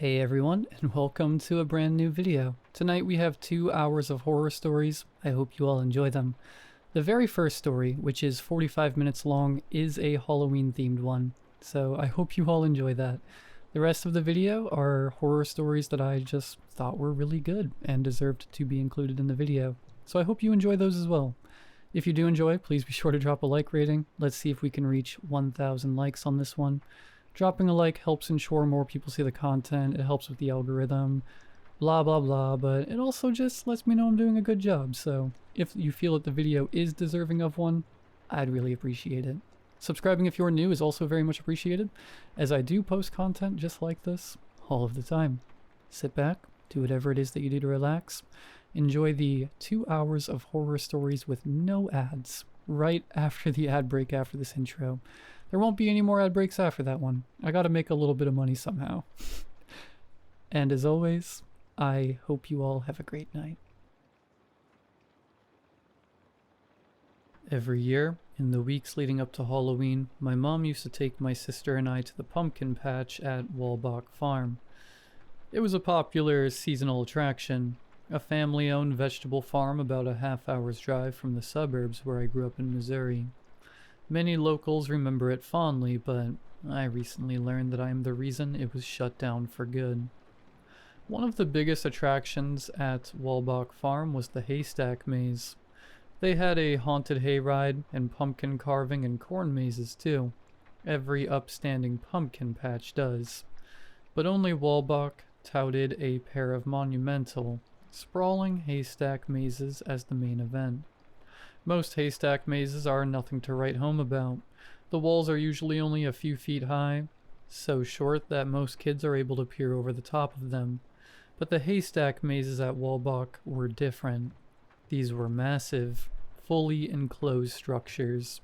Hey everyone, and welcome to a brand new video. Tonight we have 2 hours of horror stories. I hope you all enjoy them. The very first story, which is 45 minutes long, is a Halloween themed one, so I hope you all enjoy that. The rest of the video are horror stories that I just thought were really good and deserved to be included in the video, so I hope you enjoy those as well. If you do enjoy, please be sure to drop a like rating. Let's see if we can reach 1,000 likes on this one. Dropping a like helps ensure more people see the content, it helps with the algorithm, blah blah blah, but it also just lets me know I'm doing a good job, so if you feel that the video is deserving of one, I'd really appreciate it. Subscribing if you're new is also very much appreciated, as I do post content just like this all of the time. Sit back, do whatever it is that you do to relax, enjoy the 2 hours of horror stories with no ads, right after the ad break after this intro. There won't be any more ad breaks after that one. I gotta make a little bit of money somehow. And as always, I hope you all have a great night. Every year, in the weeks leading up to Halloween, my mom used to take my sister and I to the pumpkin patch at Walbach Farm. It was a popular seasonal attraction, a family-owned vegetable farm about a half-hour's drive from the suburbs where I grew up in Missouri. Many locals remember it fondly, but I recently learned that I am the reason it was shut down for good. One of the biggest attractions at Walbach Farm was the Haystack maze. They had a haunted hayride and pumpkin carving and corn mazes too. Every upstanding pumpkin patch does. But only Walbach touted a pair of monumental, sprawling haystack mazes as the main event. Most haystack mazes are nothing to write home about. The walls are usually only a few feet high, so short that most kids are able to peer over the top of them. But the haystack mazes at Walbach were different. These were massive, fully enclosed structures.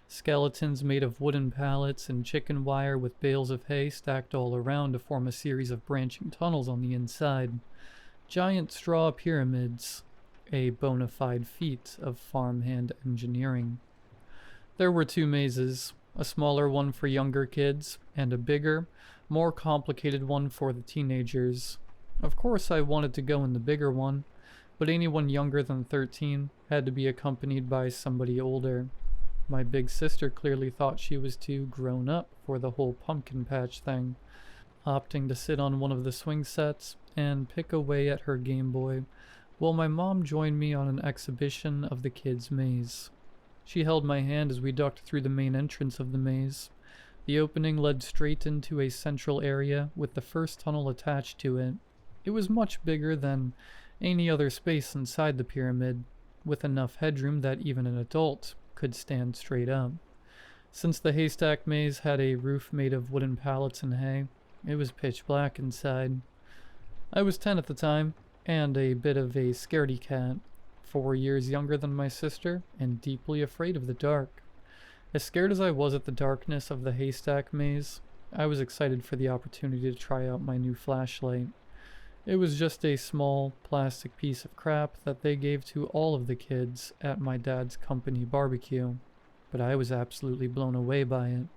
Skeletons made of wooden pallets and chicken wire with bales of hay stacked all around to form a series of branching tunnels on the inside. Giant straw pyramids, a bona fide feat of farmhand engineering. There were 2 mazes, a smaller one for younger kids, and a bigger, more complicated one for the teenagers. Of course I wanted to go in the bigger one, but anyone younger than 13 had to be accompanied by somebody older. My big sister clearly thought she was too grown up for the whole pumpkin patch thing, opting to sit on one of the swing sets and pick away at her Game Boy, while my mom joined me on an exhibition of the kids' maze. She held my hand as we ducked through the main entrance of the maze. The opening led straight into a central area with the first tunnel attached to it. It was much bigger than any other space inside the pyramid, with enough headroom that even an adult could stand straight up. Since the haystack maze had a roof made of wooden pallets and hay, it was pitch black inside. I was 10 at the time, and a bit of a scaredy cat, 4 years younger than my sister, and deeply afraid of the dark. As scared as I was at the darkness of the haystack maze, I was excited for the opportunity to try out my new flashlight. It was just a small plastic piece of crap that they gave to all of the kids at my dad's company barbecue, but I was absolutely blown away by it.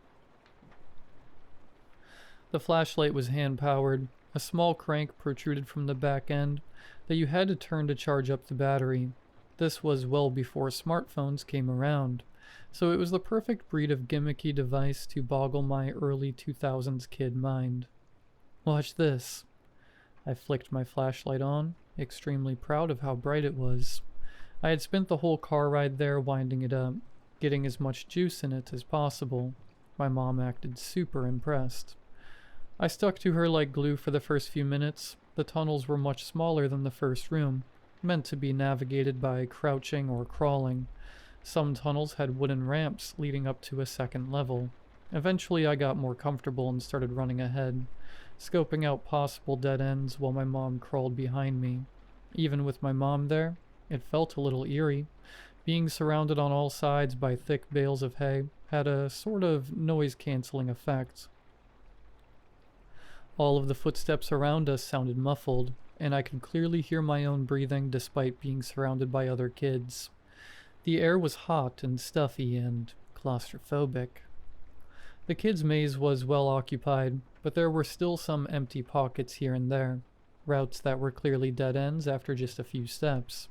The flashlight was hand-powered. A small crank protruded from the back end that you had to turn to charge up the battery. This was well before smartphones came around, so it was the perfect breed of gimmicky device to boggle my early 2000s kid mind. Watch this. I flicked my flashlight on, extremely proud of how bright it was. I had spent the whole car ride there winding it up, getting as much juice in it as possible. My mom acted super impressed. I stuck to her like glue for the first few minutes. The tunnels were much smaller than the first room, meant to be navigated by crouching or crawling. Some tunnels had wooden ramps leading up to a second level. Eventually I got more comfortable and started running ahead, scoping out possible dead ends while my mom crawled behind me. Even with my mom there, it felt a little eerie. Being surrounded on all sides by thick bales of hay had a sort of noise-canceling effect. All of the footsteps around us sounded muffled, and I could clearly hear my own breathing despite being surrounded by other kids. The air was hot and stuffy and claustrophobic. The kids' maze was well occupied, but there were still some empty pockets here and there, routes that were clearly dead ends after just a few steps.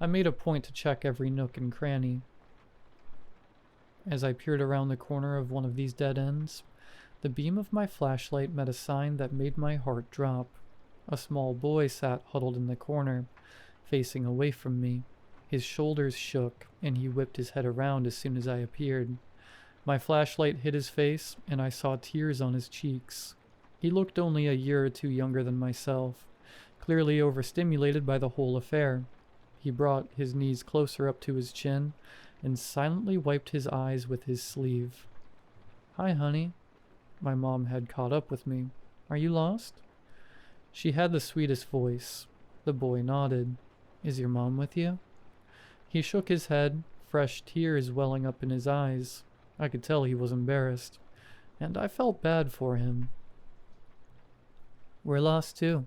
I made a point to check every nook and cranny. As I peered around the corner of one of these dead ends, the beam of my flashlight met a sign that made my heart drop. A small boy sat huddled in the corner, facing away from me. His shoulders shook, and he whipped his head around as soon as I appeared. My flashlight hit his face, and I saw tears on his cheeks. He looked only a year or two younger than myself, clearly overstimulated by the whole affair. He brought his knees closer up to his chin, and silently wiped his eyes with his sleeve. "Hi, honey." My mom had caught up with me. "Are you lost?" She had the sweetest voice. The boy nodded. "Is your mom with you?" He shook his head, fresh tears welling up in his eyes. I could tell he was embarrassed, and I felt bad for him. "We're lost too,"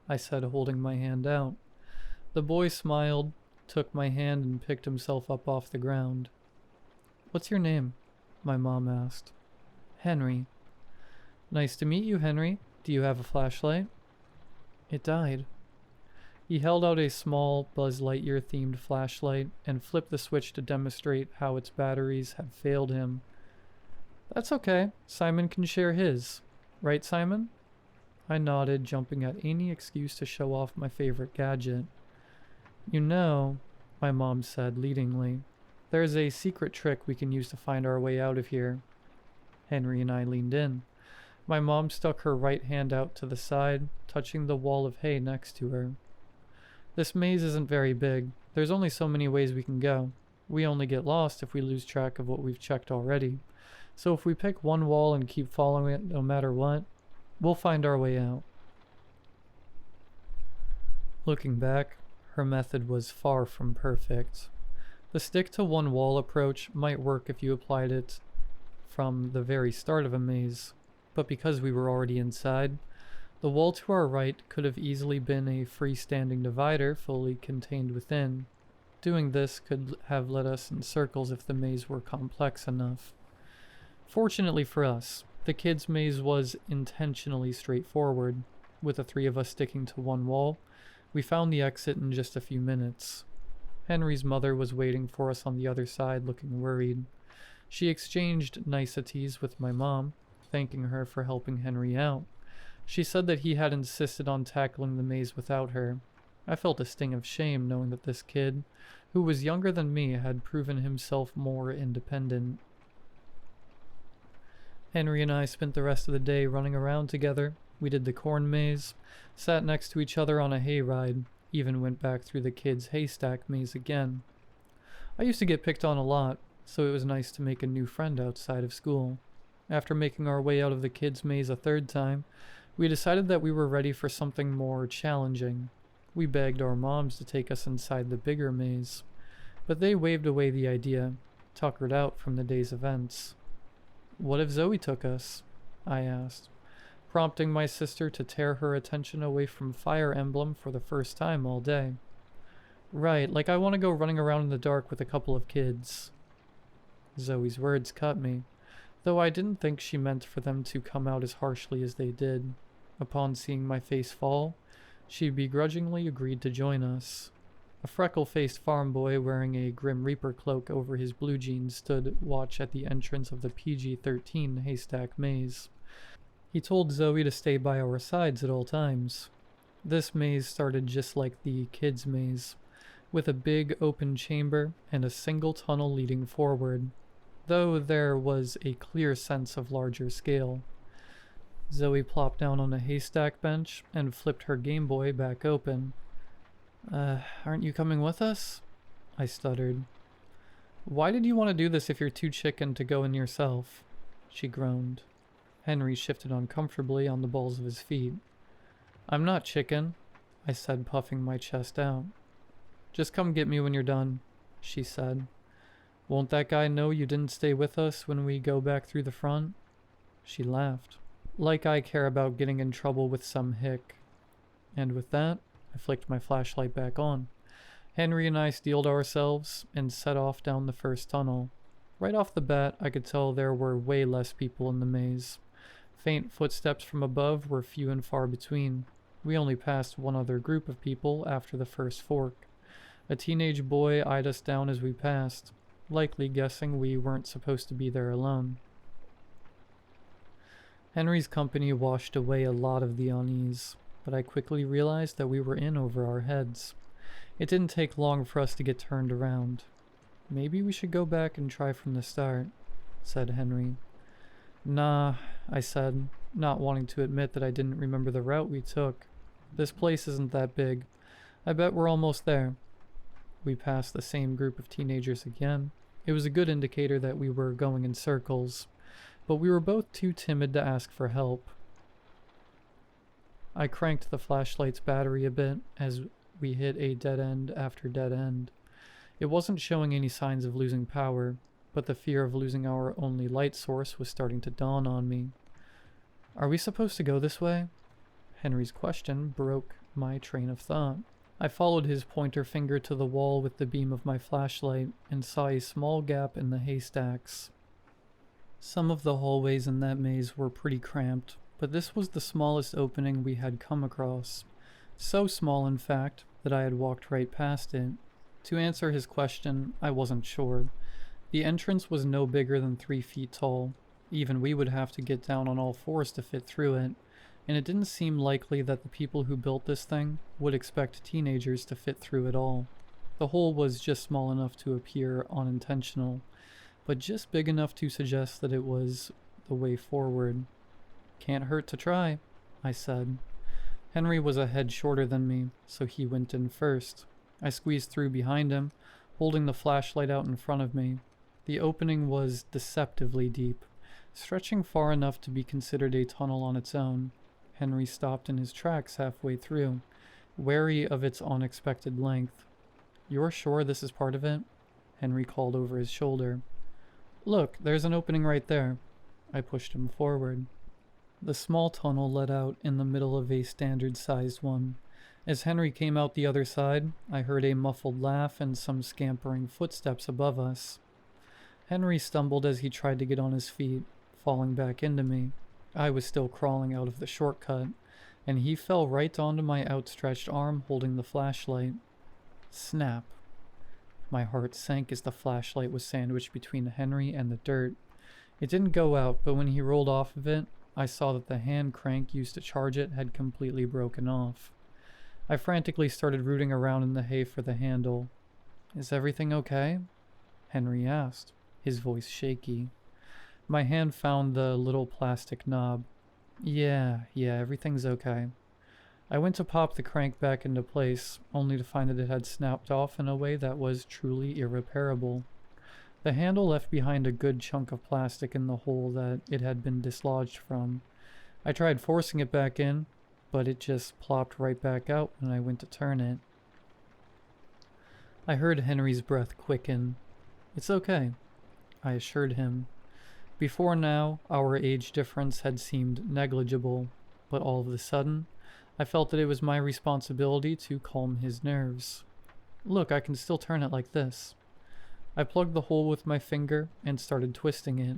I said, holding my hand out. The boy smiled, took my hand, and picked himself up off the ground. "What's your name?" my mom asked. "Henry." "Nice to meet you, Henry. Do you have a flashlight?" "It died." He held out a small Buzz Lightyear themed flashlight and flipped the switch to demonstrate how its batteries had failed him. "That's okay. Simon can share his. Right, Simon?" I nodded, jumping at any excuse to show off my favorite gadget. "You know," my mom said leadingly, "there's a secret trick we can use to find our way out of here." Henry and I leaned in. My mom stuck her right hand out to the side, touching the wall of hay next to her. "This maze isn't very big. There's only so many ways we can go. We only get lost if we lose track of what we've checked already. So if we pick one wall and keep following it no matter what, we'll find our way out." Looking back, her method was far from perfect. The stick-to-one-wall approach might work if you applied it from the very start of a maze, but because we were already inside, the wall to our right could have easily been a freestanding divider fully contained within. Doing this could have led us in circles if the maze were complex enough. Fortunately for us, the kids' maze was intentionally straightforward. With the three of us sticking to one wall, we found the exit in just a few minutes. Henry's mother was waiting for us on the other side, looking worried. She exchanged niceties with my mom, thanking her for helping Henry out. She said that he had insisted on tackling the maze without her. I felt a sting of shame knowing that this kid, who was younger than me, had proven himself more independent. Henry and I spent the rest of the day running around together. We did the corn maze, sat next to each other on a hayride, even went back through the kids' Haystack maze again. I used to get picked on a lot, so it was nice to make a new friend outside of school. After making our way out of the kids' maze a third time, we decided that we were ready for something more challenging. We begged our moms to take us inside the bigger maze, but they waved away the idea, tuckered out from the day's events. "What if Zoe took us?" I asked, prompting my sister to tear her attention away from Fire Emblem for the first time all day. "Right, like I want to go running around in the dark with a couple of kids." Zoe's words cut me, though I didn't think she meant for them to come out as harshly as they did. Upon seeing my face fall, she begrudgingly agreed to join us. A freckle-faced farm boy wearing a Grim Reaper cloak over his blue jeans stood watch at the entrance of the PG-13 Haystack maze. He told Zoe to stay by our sides at all times. This maze started just like the kids' maze, with a big open chamber and a single tunnel leading forward, though there was a clear sense of larger scale. Zoe plopped down on a haystack bench and flipped her Game Boy back open. Aren't you coming with us?" I stuttered. "Why did you want to do this if you're too chicken to go in yourself?" She groaned. Henry shifted uncomfortably on the balls of his feet. "I'm not chicken," I said, puffing my chest out. "Just come get me when you're done," she said. "Won't that guy know you didn't stay with us when we go back through the front?" She laughed. "Like I care about getting in trouble with some hick." And with that, I flicked my flashlight back on. Henry and I steeled ourselves and set off down the first tunnel. Right off the bat, I could tell there were way less people in the maze. Faint footsteps from above were few and far between. We only passed one other group of people after the first fork. A teenage boy eyed us down as we passed, likely guessing we weren't supposed to be there alone. Henry's company washed away a lot of the unease, but I quickly realized that we were in over our heads. It didn't take long for us to get turned around. "Maybe we should go back and try from the start," said Henry. "Nah," I said, not wanting to admit that I didn't remember the route we took. "This place isn't that big. I bet we're almost there." We passed the same group of teenagers again. It was a good indicator that we were going in circles, but we were both too timid to ask for help. I cranked the flashlight's battery a bit as we hit a dead end after dead end. It wasn't showing any signs of losing power, but the fear of losing our only light source was starting to dawn on me. "Are we supposed to go this way?" Henry's question broke my train of thought. I followed his pointer finger to the wall with the beam of my flashlight and saw a small gap in the haystacks. Some of the hallways in that maze were pretty cramped, but this was the smallest opening we had come across. So small, in fact, that I had walked right past it. To answer his question, I wasn't sure. The entrance was no bigger than 3 feet tall. Even we would have to get down on all fours to fit through it, and it didn't seem likely that the people who built this thing would expect teenagers to fit through it all. The hole was just small enough to appear unintentional, but just big enough to suggest that it was the way forward. "Can't hurt to try," I said. Henry was a head shorter than me, so he went in first. I squeezed through behind him, holding the flashlight out in front of me. The opening was deceptively deep, stretching far enough to be considered a tunnel on its own. Henry stopped in his tracks halfway through, wary of its unexpected length. "You're sure this is part of it?" Henry called over his shoulder. "Look, there's an opening right there." I pushed him forward. The small tunnel led out in the middle of a standard-sized one. As Henry came out the other side, I heard a muffled laugh and some scampering footsteps above us. Henry stumbled as he tried to get on his feet, falling back into me. I was still crawling out of the shortcut, and he fell right onto my outstretched arm holding the flashlight. Snap. My heart sank as the flashlight was sandwiched between Henry and the dirt. It didn't go out, but when he rolled off of it, I saw that the hand crank used to charge it had completely broken off. I frantically started rooting around in the hay for the handle. "Is everything okay?" Henry asked, his voice shaky. My hand found the little plastic knob. Yeah, everything's okay." I went to pop the crank back into place, only to find that it had snapped off in a way that was truly irreparable. The handle left behind a good chunk of plastic in the hole that it had been dislodged from. I tried forcing it back in, but it just plopped right back out when I went to turn it. I heard Henry's breath quicken. "It's okay," I assured him. Before now, our age difference had seemed negligible, but all of a sudden, I felt that it was my responsibility to calm his nerves. "Look, I can still turn it like this." I plugged the hole with my finger and started twisting it.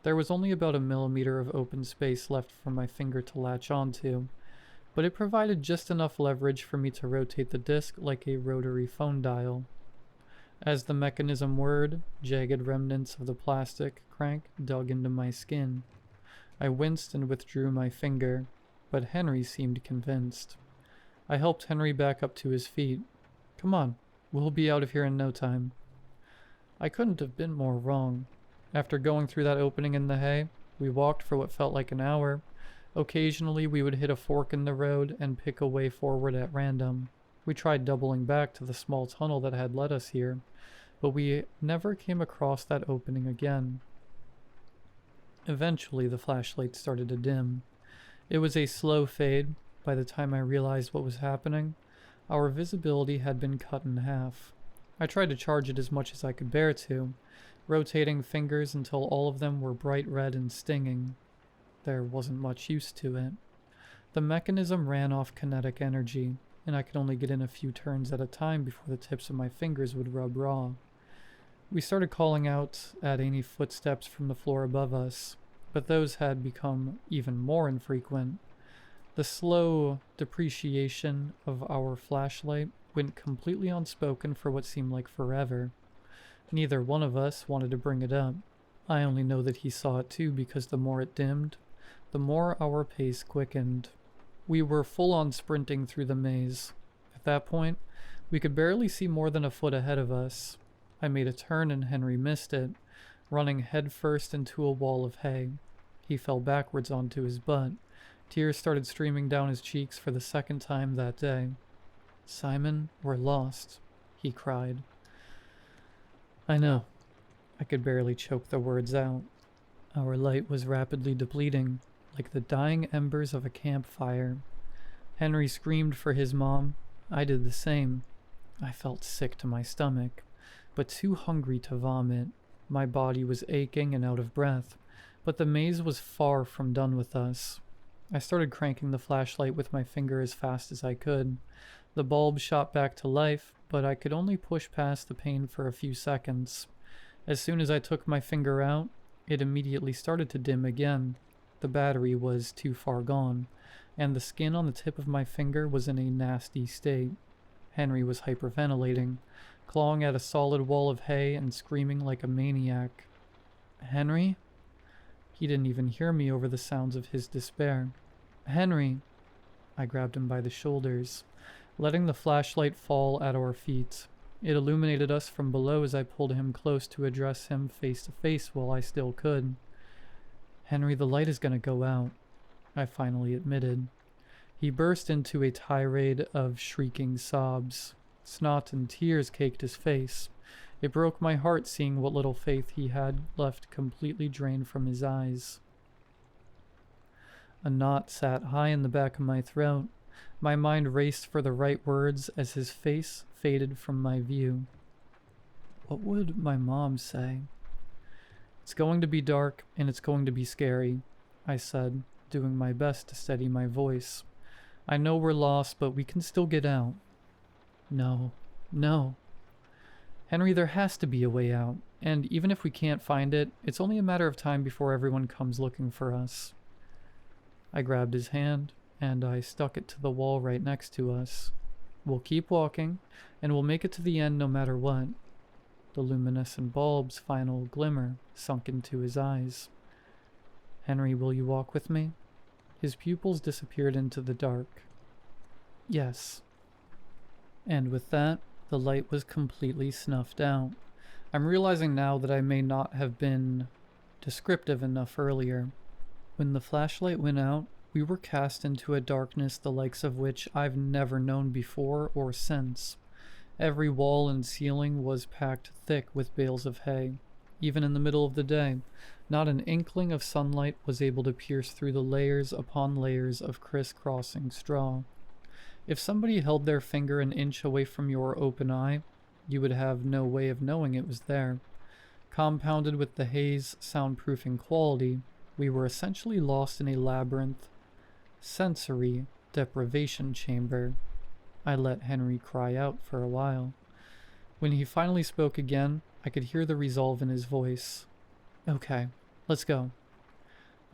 There was only about 1 millimeter of open space left for my finger to latch onto, but it provided just enough leverage for me to rotate the disc like a rotary phone dial. As the mechanism whirred, jagged remnants of the plastic crank dug into my skin. I winced and withdrew my finger, but Henry seemed convinced. I helped Henry back up to his feet. "Come on, we'll be out of here in no time." I couldn't have been more wrong. After going through that opening in the hay, we walked for what felt like an hour. Occasionally we would hit a fork in the road and pick a way forward at random. We tried doubling back to the small tunnel that had led us here, but we never came across that opening again. Eventually the flashlight started to dim. It was a slow fade. By the time I realized what was happening, our visibility had been cut in half. I tried to charge it as much as I could bear to, rotating fingers until all of them were bright red and stinging. There wasn't much use to it. The mechanism ran off kinetic energy, and I could only get in a few turns at a time before the tips of my fingers would rub raw. We started calling out at any footsteps from the floor above us, but those had become even more infrequent. The slow depreciation of our flashlight went completely unspoken for what seemed like forever. Neither one of us wanted to bring it up. I only know that he saw it too, because the more it dimmed, the more our pace quickened. We were full on sprinting through the maze. At that point, we could barely see more than a foot ahead of us. I made a turn and Henry missed it, running headfirst into a wall of hay. He fell backwards onto his butt. Tears started streaming down his cheeks for the second time that day. "Simon, we're lost," he cried. I know. I could barely choke the words out. Our light was rapidly depleting, like the dying embers of a campfire. Henry screamed for his mom. I did the same. I felt sick to my stomach, but too hungry to vomit. My body was aching and out of breath, but the maze was far from done with us. I started cranking the flashlight with my finger as fast as I could. The bulb shot back to life, but I could only push past the pain for a few seconds. As soon as I took my finger out, it immediately started to dim again. The battery was too far gone, and the skin on the tip of my finger was in a nasty state. Henry was hyperventilating, clawing at a solid wall of hay and screaming like a maniac. "Henry?" He didn't even hear me over the sounds of his despair. "Henry!" I grabbed him by the shoulders, letting the flashlight fall at our feet. It illuminated us from below as I pulled him close to address him face to face while I still could. "Henry, the light is gonna go out," I finally admitted. He burst into a tirade of shrieking sobs. Snot and tears caked his face. It broke my heart seeing what little faith he had left completely drained from his eyes. A knot sat high in the back of my throat. My mind raced for the right words as his face faded from my view. What would my mom say? "It's going to be dark, and it's going to be scary," I said, doing my best to steady my voice. "I know we're lost, but we can still get out." No. "Henry, there has to be a way out, and even if we can't find it, it's only a matter of time before everyone comes looking for us." I grabbed his hand, and I stuck it to the wall right next to us. "We'll keep walking, and we'll make it to the end no matter what." The luminescent bulb's final glimmer sunk into his eyes. "Henry, will you walk with me?" His pupils disappeared into the dark. "Yes." And with that, the light was completely snuffed out. I'm realizing now that I may not have been descriptive enough earlier. When the flashlight went out, we were cast into a darkness the likes of which I've never known before or since. Every wall and ceiling was packed thick with bales of hay. Even in the middle of the day, not an inkling of sunlight was able to pierce through the layers upon layers of crisscrossing straw. If somebody held their finger an inch away from your open eye, you would have no way of knowing it was there. Compounded with the hay's soundproofing quality, we were essentially lost in a labyrinth sensory deprivation chamber. I let Henry cry out for a while. When he finally spoke again, I could hear the resolve in his voice. "Okay, let's go."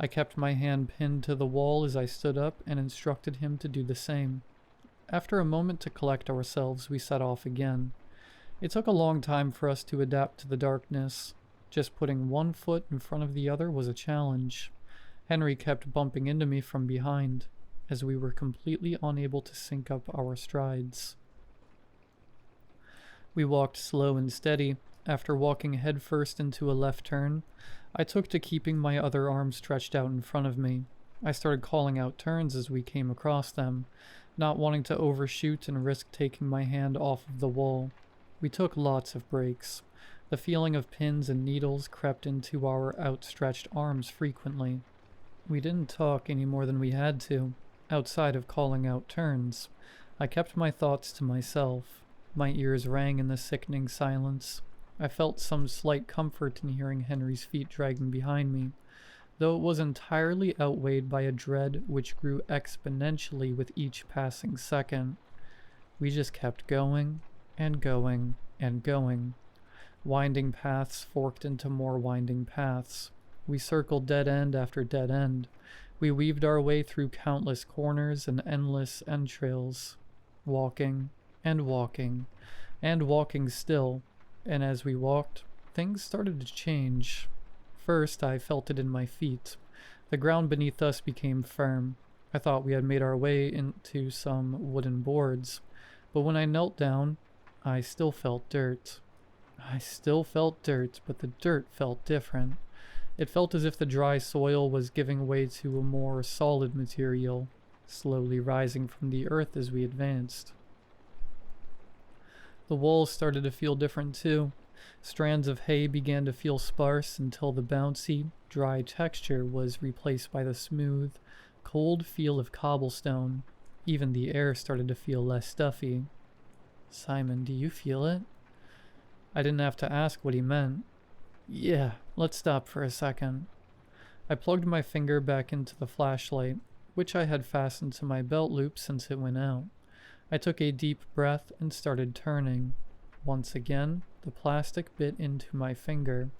I kept my hand pinned to the wall as I stood up and instructed him to do the same. After a moment to collect ourselves, we set off again. It took a long time for us to adapt to the darkness. Just putting one foot in front of the other was a challenge. Henry kept bumping into me from behind, as we were completely unable to sync up our strides. We walked slow and steady. After walking headfirst into a left turn, I took to keeping my other arm stretched out in front of me. I started calling out turns as we came across them, not wanting to overshoot and risk taking my hand off of the wall. We took lots of breaks. The feeling of pins and needles crept into our outstretched arms frequently. We didn't talk any more than we had to, outside of calling out turns. I kept my thoughts to myself. My ears rang in the sickening silence. I felt some slight comfort in hearing Henry's feet dragging behind me, though it was entirely outweighed by a dread which grew exponentially with each passing second. We just kept going and going and going. Winding paths forked into more winding paths. We circled dead end after dead end. We weaved our way through countless corners and endless entrails, walking and walking and walking still, and as we walked, things started to change. First, I felt it in my feet. The ground beneath us became firm. I thought we had made our way into some wooden boards, but when I knelt down, I still felt dirt. But the dirt felt different. It felt as if the dry soil was giving way to a more solid material, slowly rising from the earth as we advanced. The walls started to feel different too. Strands of hay began to feel sparse until the bouncy, dry texture was replaced by the smooth, cold feel of cobblestone. Even the air started to feel less stuffy. "Simon, do you feel it?" I didn't have to ask what he meant. "Yeah, let's stop for a second." I plugged my finger back into the flashlight, which I had fastened to my belt loop since it went out. I took a deep breath and started turning. Once again, the plastic bit into my finger.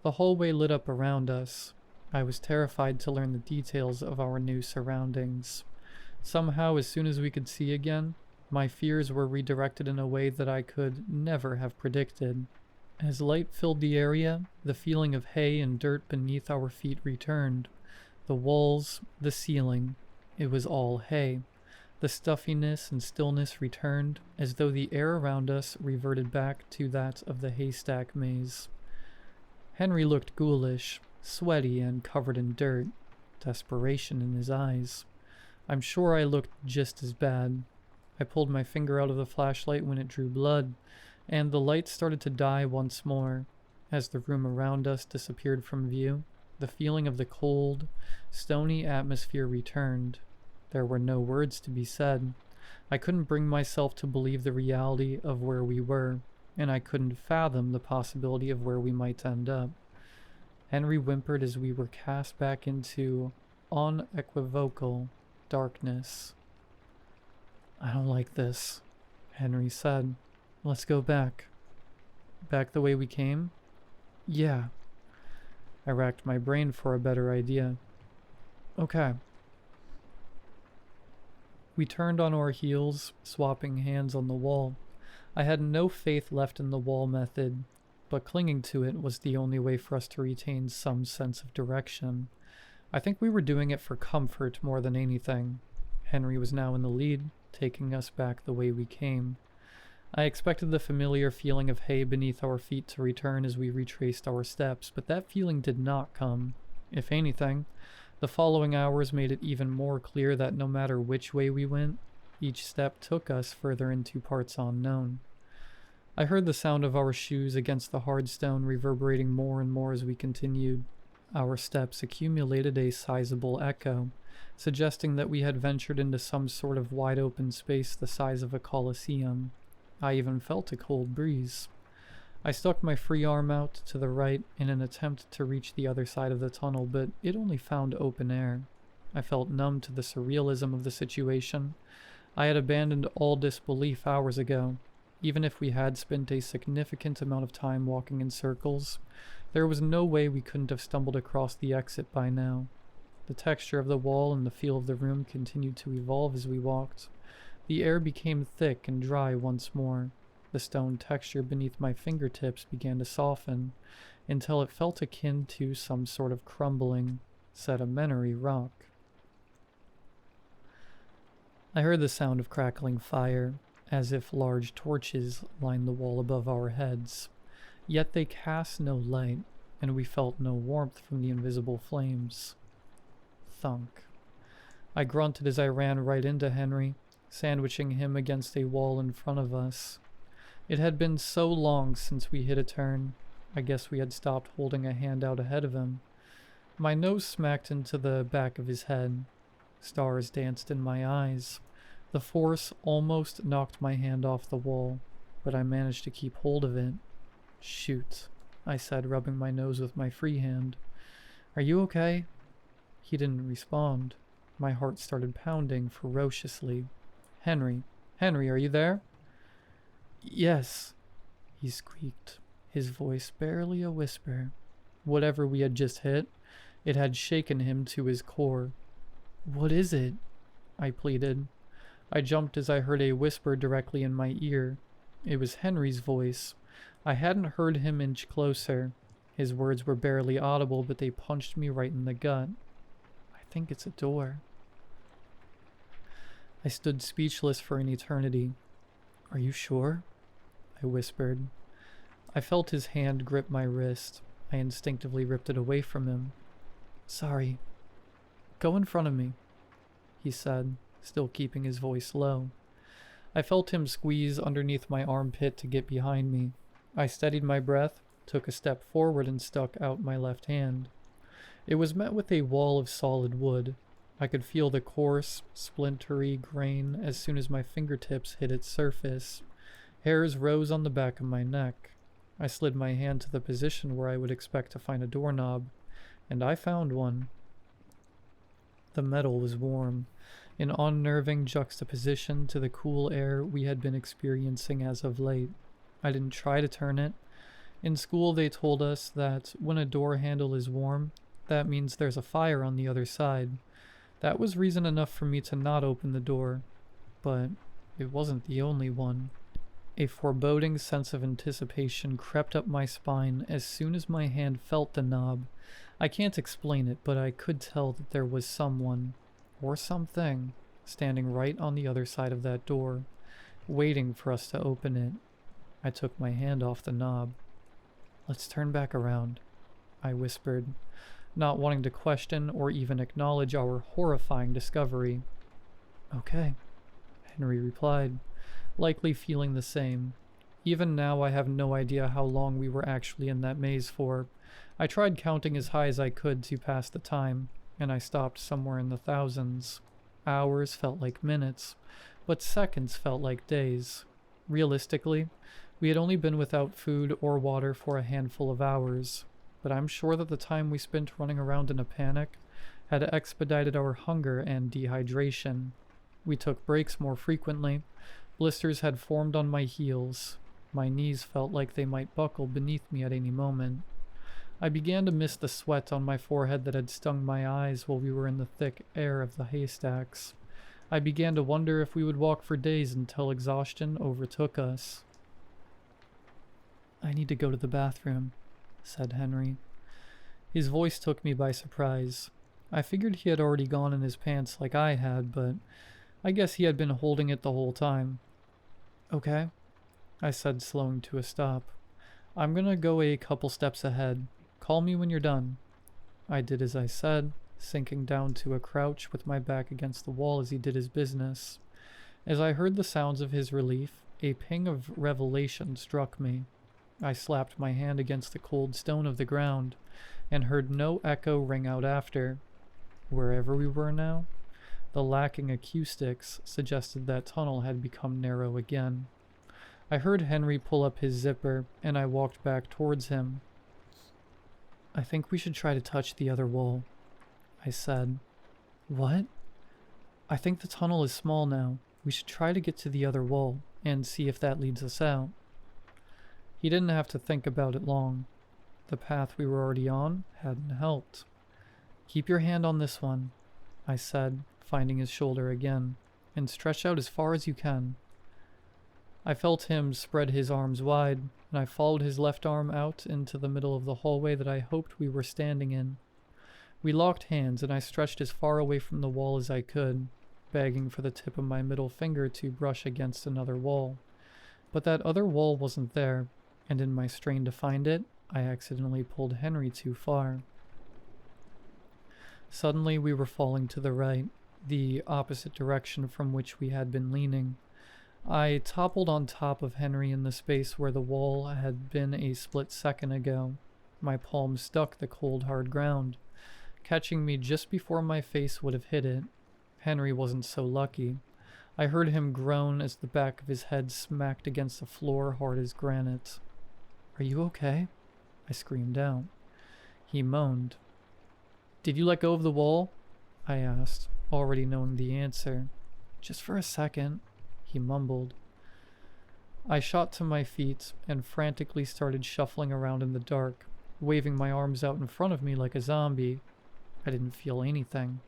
The hallway lit up around us. I was terrified to learn the details of our new surroundings. Somehow, as soon as we could see again, my fears were redirected in a way that I could never have predicted. As light filled the area, the feeling of hay and dirt beneath our feet returned. The walls, the ceiling, it was all hay. The stuffiness and stillness returned, as though the air around us reverted back to that of the Haystack maze. Henry looked ghoulish, sweaty and covered in dirt, desperation in his eyes. I'm sure I looked just as bad. I pulled my finger out of the flashlight when it drew blood, and the light started to die once more. As the room around us disappeared from view, the feeling of the cold, stony atmosphere returned. There were no words to be said. I couldn't bring myself to believe the reality of where we were, and I couldn't fathom the possibility of where we might end up. Henry whimpered as we were cast back into unequivocal darkness. "I don't like this," Henry said. "Let's go back." "Back the way we came?" "Yeah." I racked my brain for a better idea. "Okay." We turned on our heels, swapping hands on the wall. I had no faith left in the wall method, but clinging to it was the only way for us to retain some sense of direction. I think we were doing it for comfort more than anything. Henry was now in the lead, taking us back the way we came. I expected the familiar feeling of hay beneath our feet to return as we retraced our steps, but that feeling did not come. If anything, the following hours made it even more clear that no matter which way we went, each step took us further into parts unknown. I heard the sound of our shoes against the hard stone reverberating more and more as we continued. Our steps accumulated a sizable echo, suggesting that we had ventured into some sort of wide-open space the size of a coliseum. I even felt a cold breeze. I stuck my free arm out to the right in an attempt to reach the other side of the tunnel, but it only found open air. I felt numb to the surrealism of the situation. I had abandoned all disbelief hours ago. Even if we had spent a significant amount of time walking in circles, there was no way we couldn't have stumbled across the exit by now. The texture of the wall and the feel of the room continued to evolve as we walked. The air became thick and dry once more. The stone texture beneath my fingertips began to soften, until it felt akin to some sort of crumbling, sedimentary rock. I heard the sound of crackling fire, as if large torches lined the wall above our heads. Yet they cast no light, and we felt no warmth from the invisible flames. Thunk. I grunted as I ran right into Henry, sandwiching him against a wall in front of us. It had been so long since we hit a turn. I guess we had stopped holding a hand out ahead of him. My nose smacked into the back of his head. Stars danced in my eyes. The force almost knocked my hand off the wall, but I managed to keep hold of it. "Shoot," I said, rubbing my nose with my free hand. "Are you okay?" He didn't respond. My heart started pounding ferociously. Henry, are you there?" "Yes," he squeaked, his voice barely a whisper. Whatever we had just hit, it had shaken him to his core. "What is it?" I pleaded. I jumped as I heard a whisper directly in my ear. It was Henry's voice. I hadn't heard him inch closer. His words were barely audible, but they punched me right in the gut. "I think it's a door." I stood speechless for an eternity. "Are you sure?" I whispered. I felt his hand grip my wrist. I instinctively ripped it away from him. "Sorry. Go in front of me," he said, still keeping his voice low. I felt him squeeze underneath my armpit to get behind me. I steadied my breath, took a step forward, and stuck out my left hand. It was met with a wall of solid wood. I could feel the coarse, splintery grain as soon as my fingertips hit its surface. Hairs rose on the back of my neck. I slid my hand to the position where I would expect to find a doorknob, and I found one. The metal was warm, an unnerving juxtaposition to the cool air we had been experiencing as of late. I didn't try to turn it. In school they told us that when a door handle is warm, that means there's a fire on the other side. That was reason enough for me to not open the door, but it wasn't the only one. A foreboding sense of anticipation crept up my spine as soon as my hand felt the knob. I can't explain it, but I could tell that there was someone, or something, standing right on the other side of that door, waiting for us to open it. I took my hand off the knob. "Let's turn back around," I whispered, not wanting to question or even acknowledge our horrifying discovery. "Okay," Henry replied, likely feeling the same. Even now I have no idea how long we were actually in that maze for. I tried counting as high as I could to pass the time, and I stopped somewhere in the thousands. Hours felt like minutes, but seconds felt like days. Realistically, we had only been without food or water for a handful of hours, but I'm sure that the time we spent running around in a panic had expedited our hunger and dehydration. We took breaks more frequently. Blisters had formed on my heels. My knees felt like they might buckle beneath me at any moment. I began to miss the sweat on my forehead that had stung my eyes while we were in the thick air of the haystacks. I began to wonder if we would walk for days until exhaustion overtook us. "I need to go to the bathroom," said Henry. His voice took me by surprise. I figured he had already gone in his pants like I had, but I guess he had been holding it the whole time. "Okay," I said, slowing to a stop. "I'm gonna go a couple steps ahead. Call me when you're done." I did as I said, sinking down to a crouch with my back against the wall as he did his business. As I heard the sounds of his relief, a ping of revelation struck me. I slapped my hand against the cold stone of the ground, and heard no echo ring out after. Wherever we were now, the lacking acoustics suggested that tunnel had become narrow again. I heard Henry pull up his zipper, and I walked back towards him. "I think we should try to touch the other wall," I said. "What?" "I think the tunnel is small now. We should try to get to the other wall, and see if that leads us out." He didn't have to think about it long. The path we were already on hadn't helped. "Keep your hand on this one," I said, finding his shoulder again, "and stretch out as far as you can." I felt him spread his arms wide, and I followed his left arm out into the middle of the hallway that I hoped we were standing in. We locked hands, and I stretched as far away from the wall as I could, begging for the tip of my middle finger to brush against another wall. But that other wall wasn't there, and in my strain to find it, I accidentally pulled Henry too far. Suddenly we were falling to the right, the opposite direction from which we had been leaning. I toppled on top of Henry in the space where the wall had been a split second ago. My palm struck the cold, hard ground, catching me just before my face would have hit it. Henry wasn't so lucky. I heard him groan as the back of his head smacked against the floor hard as granite. "Are you okay?" I screamed out. He moaned. "Did you let go of the wall?" I asked, already knowing the answer. "Just for a second," he mumbled. I shot to my feet and frantically started shuffling around in the dark, waving my arms out in front of me like a zombie. I didn't feel anything.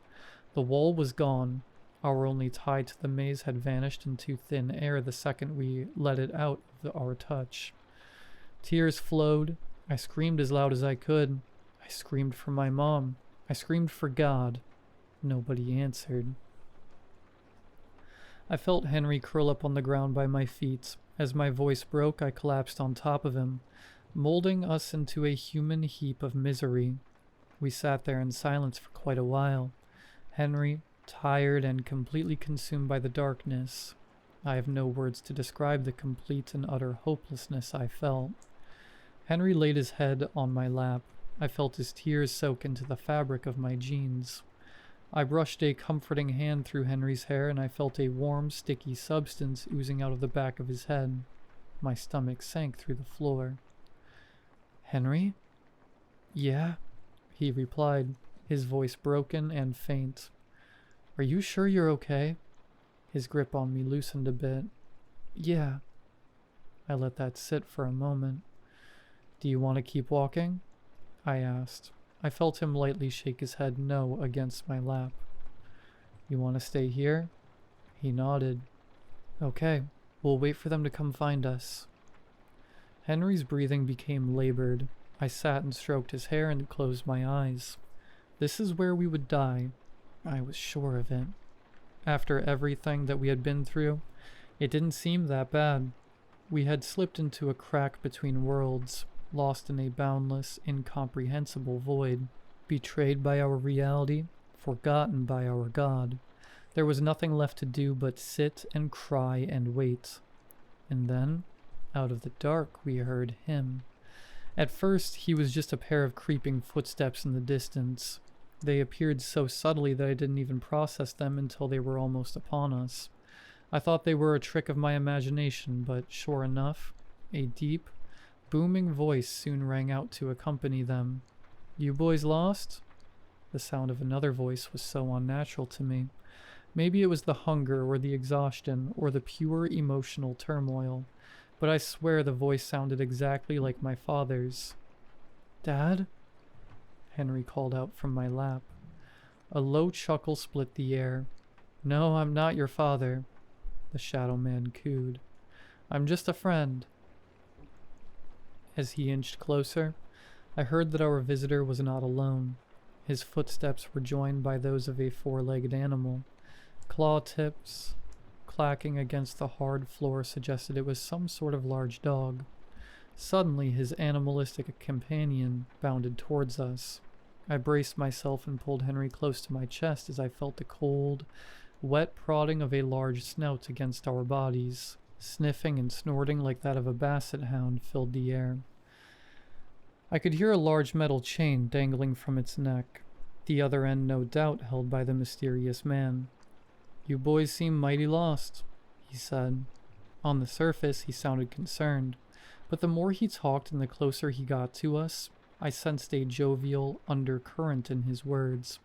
The wall was gone. Our only tie to the maze had vanished into thin air the second we let it out of our touch. Tears flowed. I screamed as loud as I could. I screamed for my mom. I screamed for God. Nobody answered. I felt Henry curl up on the ground by my feet. As my voice broke, I collapsed on top of him, molding us into a human heap of misery. We sat there in silence for quite a while. Henry, tired and completely consumed by the darkness. I have no words to describe the complete and utter hopelessness I felt. Henry laid his head on my lap. I felt his tears soak into the fabric of my jeans. I brushed a comforting hand through Henry's hair, and I felt a warm, sticky substance oozing out of the back of his head. My stomach sank through the floor. "Henry?" "Yeah," he replied, his voice broken and faint. "Are you sure you're okay?" His grip on me loosened a bit. "Yeah." I let that sit for a moment. "Do you want to keep walking?" I asked. I felt him lightly shake his head no against my lap. "You want to stay here?" He nodded. "Okay, we'll wait for them to come find us." Henry's breathing became labored. I sat and stroked his hair and closed my eyes. This is where we would die. I was sure of it. After everything that we had been through, it didn't seem that bad. We had slipped into a crack between worlds, lost in a boundless, incomprehensible void, betrayed by our reality, forgotten by our God. There was nothing left to do but sit and cry and wait. And then, out of the dark, we heard him. At first, he was just a pair of creeping footsteps in the distance. They appeared so subtly that I didn't even process them until they were almost upon us. I thought they were a trick of my imagination, but sure enough, a deep, booming voice soon rang out to accompany them. "You boys lost?" The sound of another voice was so unnatural to me. Maybe it was the hunger or the exhaustion or the pure emotional turmoil, but I swear the voice sounded exactly like my father's. "Dad?" Henry called out from my lap. A low chuckle split the air. "No, I'm not your father," the shadow man cooed. "I'm just a friend." As he inched closer, I heard that our visitor was not alone. His footsteps were joined by those of a four-legged animal. Claw tips clacking against the hard floor suggested it was some sort of large dog. Suddenly, his animalistic companion bounded towards us. I braced myself and pulled Henry close to my chest as I felt the cold, wet prodding of a large snout against our bodies. Sniffing and snorting like that of a basset hound filled the air. I could hear a large metal chain dangling from its neck, the other end no doubt held by the mysterious man. "You boys seem mighty lost," he said. On the surface, he sounded concerned, but the more he talked and the closer he got to us, I sensed a jovial undercurrent in his words,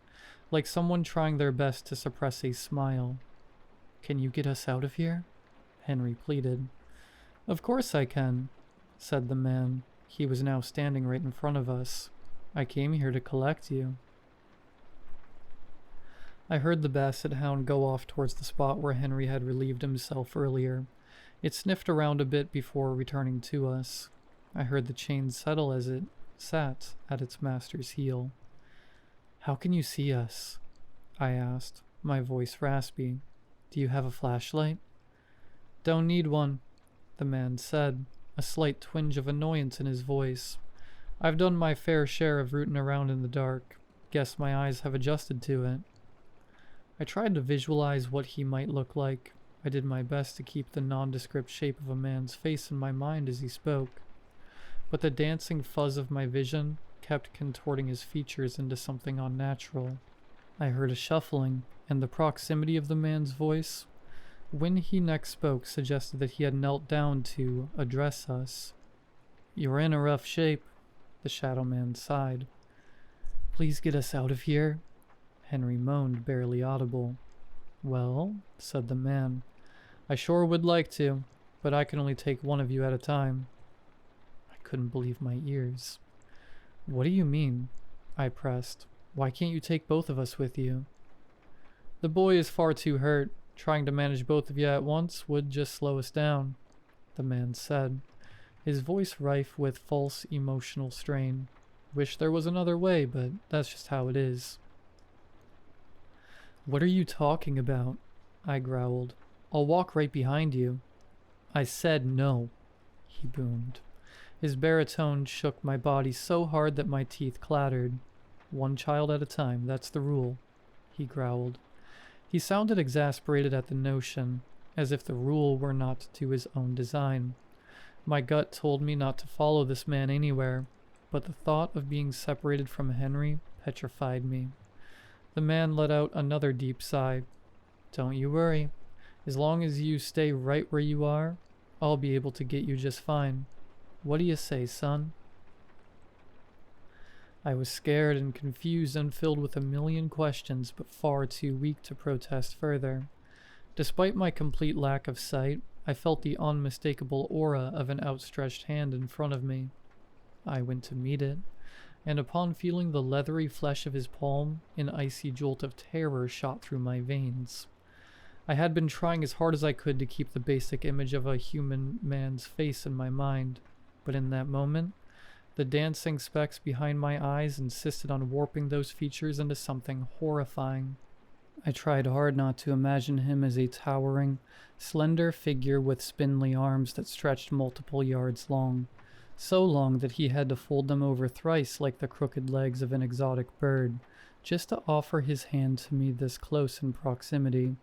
like someone trying their best to suppress a smile. "Can you get us out of here?" Henry pleaded. "Of course I can," said the man. He was now standing right in front of us. "I came here to collect you." I heard the basset hound go off towards the spot where Henry had relieved himself earlier. It sniffed around a bit before returning to us. I heard the chain settle as it sat at its master's heel. "How can you see us?" I asked, my voice raspy. "Do you have a flashlight?" "Don't need one," the man said, a slight twinge of annoyance in his voice. "I've done my fair share of rooting around in the dark. Guess my eyes have adjusted to it." I tried to visualize what he might look like. I did my best to keep the nondescript shape of a man's face in my mind as he spoke. But the dancing fuzz of my vision kept contorting his features into something unnatural. I heard a shuffling, and the proximity of the man's voice, when he next spoke, suggested that he had knelt down to address us. "You're in a rough shape," the shadow man sighed. "Please get us out of here," Henry moaned, barely audible. "Well," said the man, "I sure would like to. but I can only take one of you at a time. I couldn't believe my ears. What do you mean? I pressed. Why can't you take both of us with you? The boy is far too hurt. Trying to manage both of you at once would just slow us down, the man said, his voice rife with false emotional strain. Wish there was another way, but that's just how it is. What are you talking about? I growled. I'll walk right behind you. I said no, he boomed. His baritone shook my body so hard that my teeth clattered. One child at a time, that's the rule, he growled. He sounded exasperated at the notion, as if the rule were not to his own design. My gut told me not to follow this man anywhere, but the thought of being separated from Henry petrified me. The man let out another deep sigh. Don't you worry. As long as you stay right where you are, I'll be able to get you just fine. What do you say, son? I was scared and confused and filled with a million questions, but far too weak to protest further. Despite my complete lack of sight, I felt the unmistakable aura of an outstretched hand in front of me. I went to meet it, and upon feeling the leathery flesh of his palm, an icy jolt of terror shot through my veins. I had been trying as hard as I could to keep the basic image of a human man's face in my mind, but in that moment, the dancing specks behind my eyes insisted on warping those features into something horrifying. I tried hard not to imagine him as a towering, slender figure with spindly arms that stretched multiple yards long, so long that he had to fold them over thrice like the crooked legs of an exotic bird, just to offer his hand to me this close in proximity.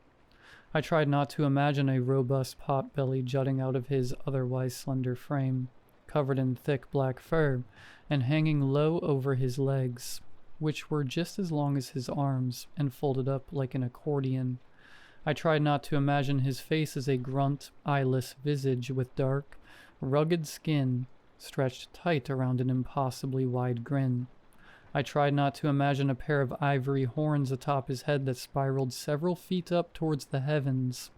I tried not to imagine a robust pot belly jutting out of his otherwise slender frame, covered in thick black fur, and hanging low over his legs, which were just as long as his arms, and folded up like an accordion. I tried not to imagine his face as a grunt, eyeless visage with dark, rugged skin stretched tight around an impossibly wide grin. I tried not to imagine a pair of ivory horns atop his head that spiraled several feet up towards the heavens.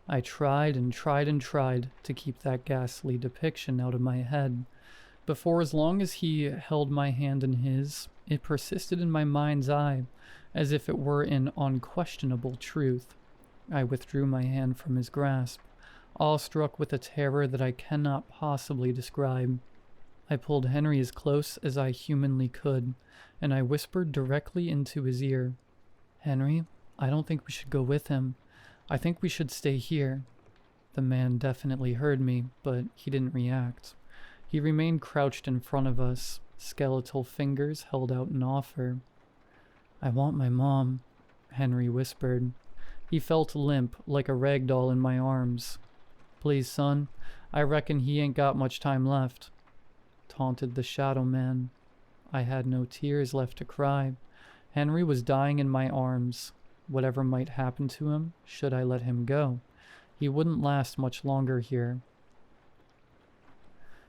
I tried and tried and tried to keep that ghastly depiction out of my head, but for as long as he held my hand in his, it persisted in my mind's eye, as if it were an unquestionable truth. I withdrew my hand from his grasp, awestruck with a terror that I cannot possibly describe. I pulled Henry as close as I humanly could, and I whispered directly into his ear, Henry, I don't think we should go with him. I think we should stay here. The man definitely heard me, but he didn't react. He remained crouched in front of us, skeletal fingers held out in offer. I want my mom, Henry whispered. He felt limp, like a rag doll in my arms. Please, son, I reckon he ain't got much time left, taunted the shadow man. I had no tears left to cry. Henry was dying in my arms. Whatever might happen to him, should I let him go, he wouldn't last much longer here.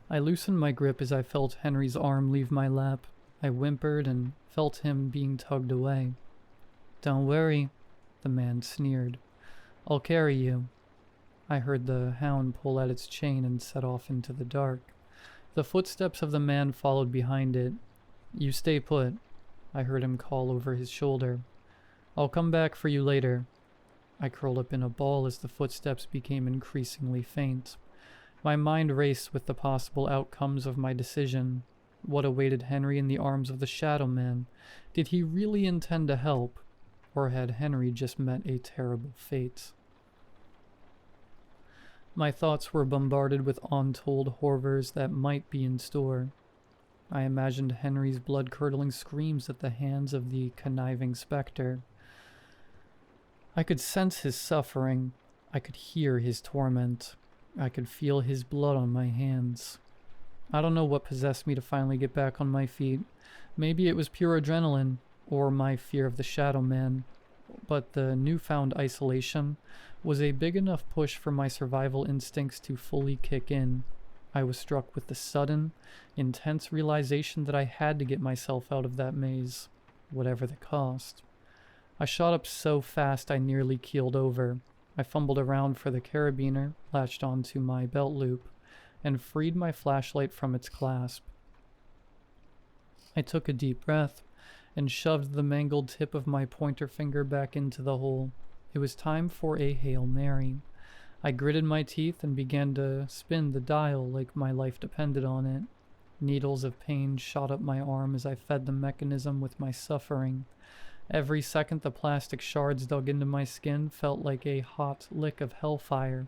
I loosened my grip as I felt Henry's arm leave my lap. I whimpered and felt him being tugged away. Don't worry, the man sneered. I'll carry you. I heard the hound pull at its chain and set off into the dark. The footsteps of the man followed behind it. You stay put, I heard him call over his shoulder. I'll come back for you later. I curled up in a ball as the footsteps became increasingly faint. My mind raced with the possible outcomes of my decision. What awaited Henry in the arms of the Shadow Man? Did he really intend to help? Or had Henry just met a terrible fate? My thoughts were bombarded with untold horrors that might be in store. I imagined Henry's blood-curdling screams at the hands of the conniving specter. I could sense his suffering. I could hear his torment. I could feel his blood on my hands. I don't know what possessed me to finally get back on my feet. Maybe it was pure adrenaline, or my fear of the Shadow Man. But the newfound isolation was a big enough push for my survival instincts to fully kick in. I was struck with the sudden, intense realization that I had to get myself out of that maze, whatever the cost. I shot up so fast I nearly keeled over. I fumbled around for the carabiner, latched onto my belt loop, and freed my flashlight from its clasp. I took a deep breath and shoved the mangled tip of my pointer finger back into the hole. It was time for a Hail Mary. I gritted my teeth and began to spin the dial like my life depended on it. Needles of pain shot up my arm as I fed the mechanism with my suffering. Every second the plastic shards dug into my skin felt like a hot lick of hellfire,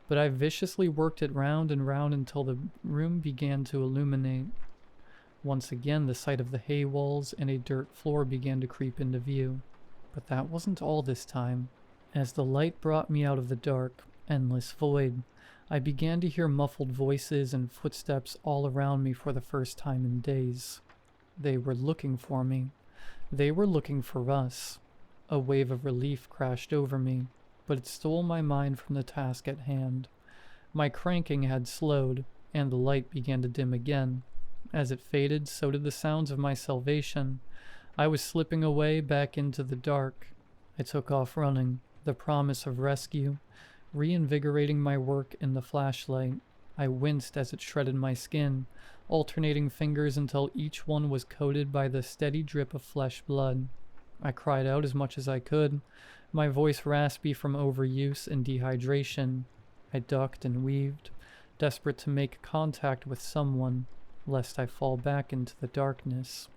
but I viciously worked it round and round until the room began to illuminate. Once again, the sight of the hay walls and a dirt floor began to creep into view. But that wasn't all this time. As the light brought me out of the dark, endless void, I began to hear muffled voices and footsteps all around me for the first time in days. They were looking for me. They were looking for us. A wave of relief crashed over me, but it stole my mind from the task at hand. My cranking had slowed, and the light began to dim again. As it faded, so did the sounds of my salvation. I was slipping away back into the dark. I took off running, the promise of rescue, reinvigorating my work in the flashlight. I winced as it shredded my skin, alternating fingers until each one was coated by the steady drip of flesh blood. I cried out as much as I could, my voice raspy from overuse and dehydration. I ducked and weaved, desperate to make contact with someone, lest I fall back into the darkness.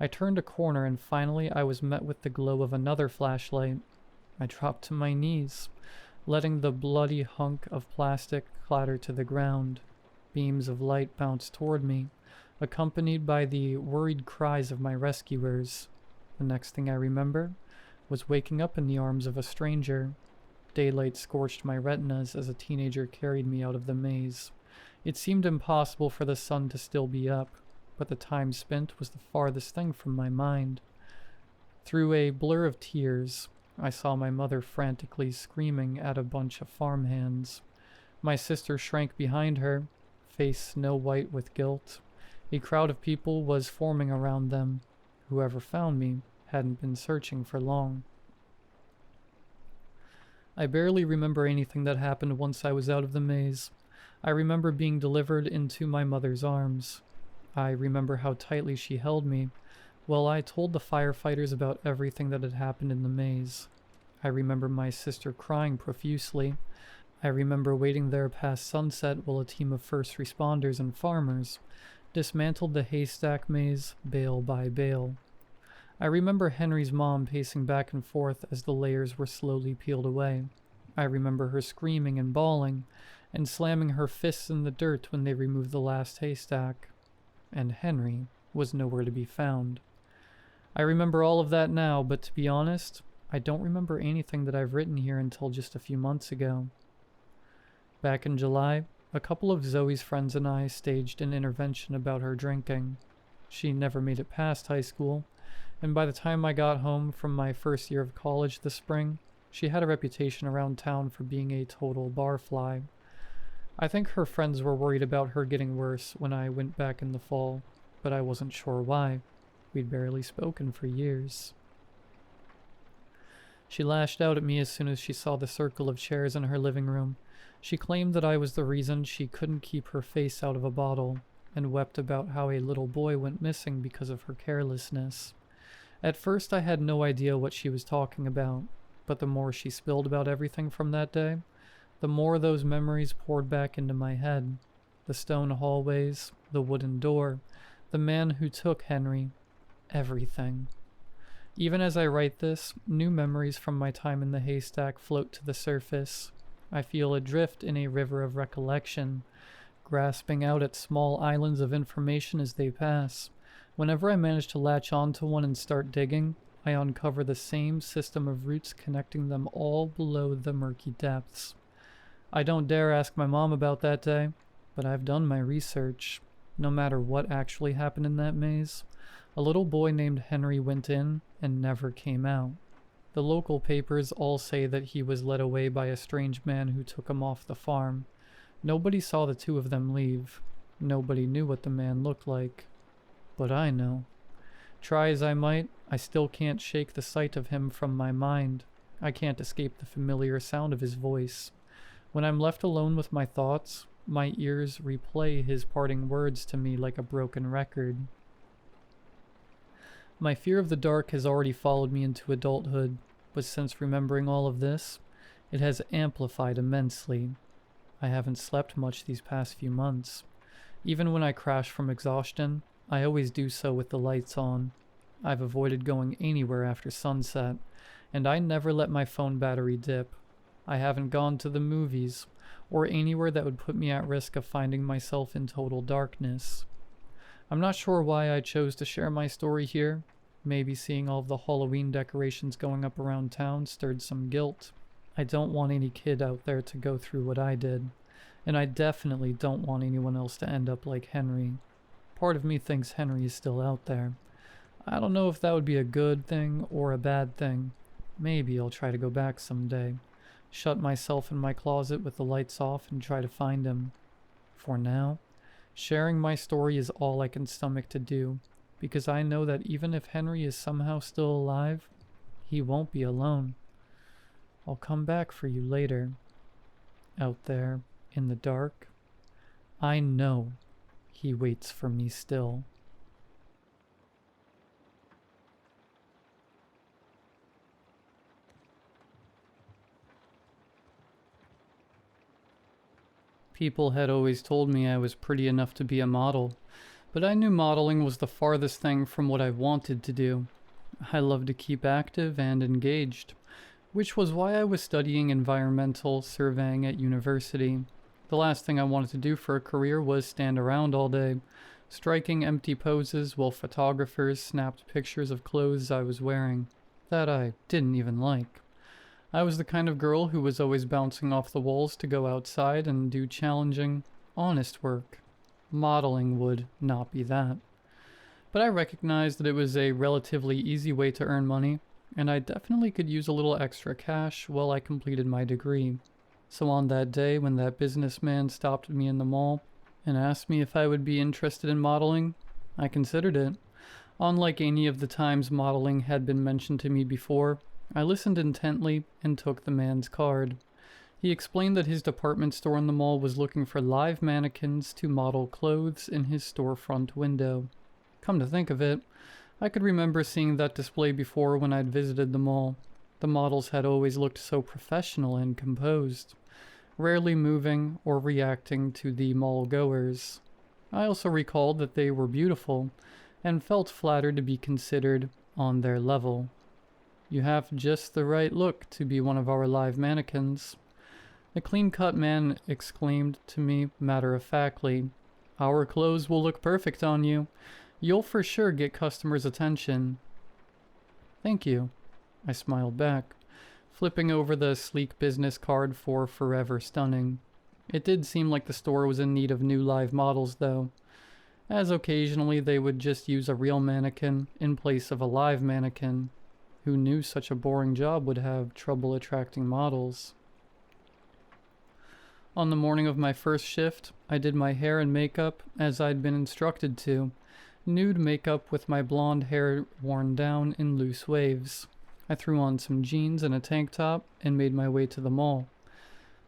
I turned a corner and finally I was met with the glow of another flashlight. I dropped to my knees, letting the bloody hunk of plastic clatter to the ground. Beams of light bounced toward me, accompanied by the worried cries of my rescuers. The next thing I remember was waking up in the arms of a stranger. Daylight scorched my retinas as a teenager carried me out of the maze. It seemed impossible for the sun to still be up, but the time spent was the farthest thing from my mind. Through a blur of tears, I saw my mother frantically screaming at a bunch of farmhands. My sister shrank behind her, face snow-white with guilt. A crowd of people was forming around them. Whoever found me hadn't been searching for long. I barely remember anything that happened once I was out of the maze. I remember being delivered into my mother's arms. I remember how tightly she held me, while I told the firefighters about everything that had happened in the maze. I remember my sister crying profusely. I remember waiting there past sunset while a team of first responders and farmers dismantled the Haystack maze bale by bale. I remember Henry's mom pacing back and forth as the layers were slowly peeled away. I remember her screaming and bawling and slamming her fists in the dirt when they removed the last haystack. And Henry was nowhere to be found. I remember all of that now, but to be honest, I don't remember anything that I've written here until just a few months ago. Back in July, a couple of Zoe's friends and I staged an intervention about her drinking. She never made it past high school, and by the time I got home from my first year of college this spring, she had a reputation around town for being a total barfly. I think her friends were worried about her getting worse when I went back in the fall, but I wasn't sure why. We'd barely spoken for years. She lashed out at me as soon as she saw the circle of chairs in her living room. She claimed that I was the reason she couldn't keep her face out of a bottle, and wept about how a little boy went missing because of her carelessness. At first I had no idea what she was talking about, but the more she spilled about everything from that day, the more those memories poured back into my head. The stone hallways, the wooden door, the man who took Henry, everything. Even as I write this, new memories from my time in the haystack float to the surface. I feel adrift in a river of recollection, grasping out at small islands of information as they pass. Whenever I manage to latch onto one and start digging, I uncover the same system of roots connecting them all below the murky depths. I don't dare ask my mom about that day, but I've done my research. No matter what actually happened in that maze, a little boy named Henry went in and never came out. The local papers all say that he was led away by a strange man who took him off the farm. Nobody saw the two of them leave. Nobody knew what the man looked like. But I know. Try as I might, I still can't shake the sight of him from my mind. I can't escape the familiar sound of his voice. When I'm left alone with my thoughts, my ears replay his parting words to me like a broken record. My fear of the dark has already followed me into adulthood, but since remembering all of this, it has amplified immensely. I haven't slept much these past few months. Even when I crash from exhaustion, I always do so with the lights on. I've avoided going anywhere after sunset, and I never let my phone battery dip. I haven't gone to the movies, or anywhere that would put me at risk of finding myself in total darkness. I'm not sure why I chose to share my story here. Maybe seeing all of the Halloween decorations going up around town stirred some guilt. I don't want any kid out there to go through what I did, and I definitely don't want anyone else to end up like Henry. Part of me thinks Henry is still out there. I don't know if that would be a good thing or a bad thing. Maybe I'll try to go back someday. Shut myself in my closet with the lights off and try to find him. For now, sharing my story is all I can stomach to do, because I know that even if Henry is somehow still alive, he won't be alone. I'll come back for you later. Out there, in the dark, I know he waits for me still. People had always told me I was pretty enough to be a model, but I knew modeling was the farthest thing from what I wanted to do. I love to keep active and engaged, which was why I was studying environmental surveying at university. The last thing I wanted to do for a career was stand around all day, striking empty poses while photographers snapped pictures of clothes I was wearing that I didn't even like. I was the kind of girl who was always bouncing off the walls to go outside and do challenging, honest work. Modeling would not be that. But I recognized that it was a relatively easy way to earn money, and I definitely could use a little extra cash while I completed my degree. So on that day when that businessman stopped me in the mall and asked me if I would be interested in modeling, I considered it. Unlike any of the times modeling had been mentioned to me before, I listened intently and took the man's card. He explained that his department store in the mall was looking for live mannequins to model clothes in his storefront window. Come to think of it, I could remember seeing that display before when I'd visited the mall. The models had always looked so professional and composed, rarely moving or reacting to the mall goers. I also recalled that they were beautiful, and felt flattered to be considered on their level. "You have just the right look to be one of our live mannequins," the clean-cut man exclaimed to me matter-of-factly. "Our clothes will look perfect on you. You'll for sure get customers' attention." "Thank you," I smiled back, flipping over the sleek business card for Forever Stunning. It did seem like the store was in need of new live models, though, as occasionally they would just use a real mannequin in place of a live mannequin. Who knew such a boring job would have trouble attracting models? On the morning of my first shift, I did my hair and makeup as I'd been instructed to, nude makeup with my blonde hair worn down in loose waves. I threw on some jeans and a tank top and made my way to the mall.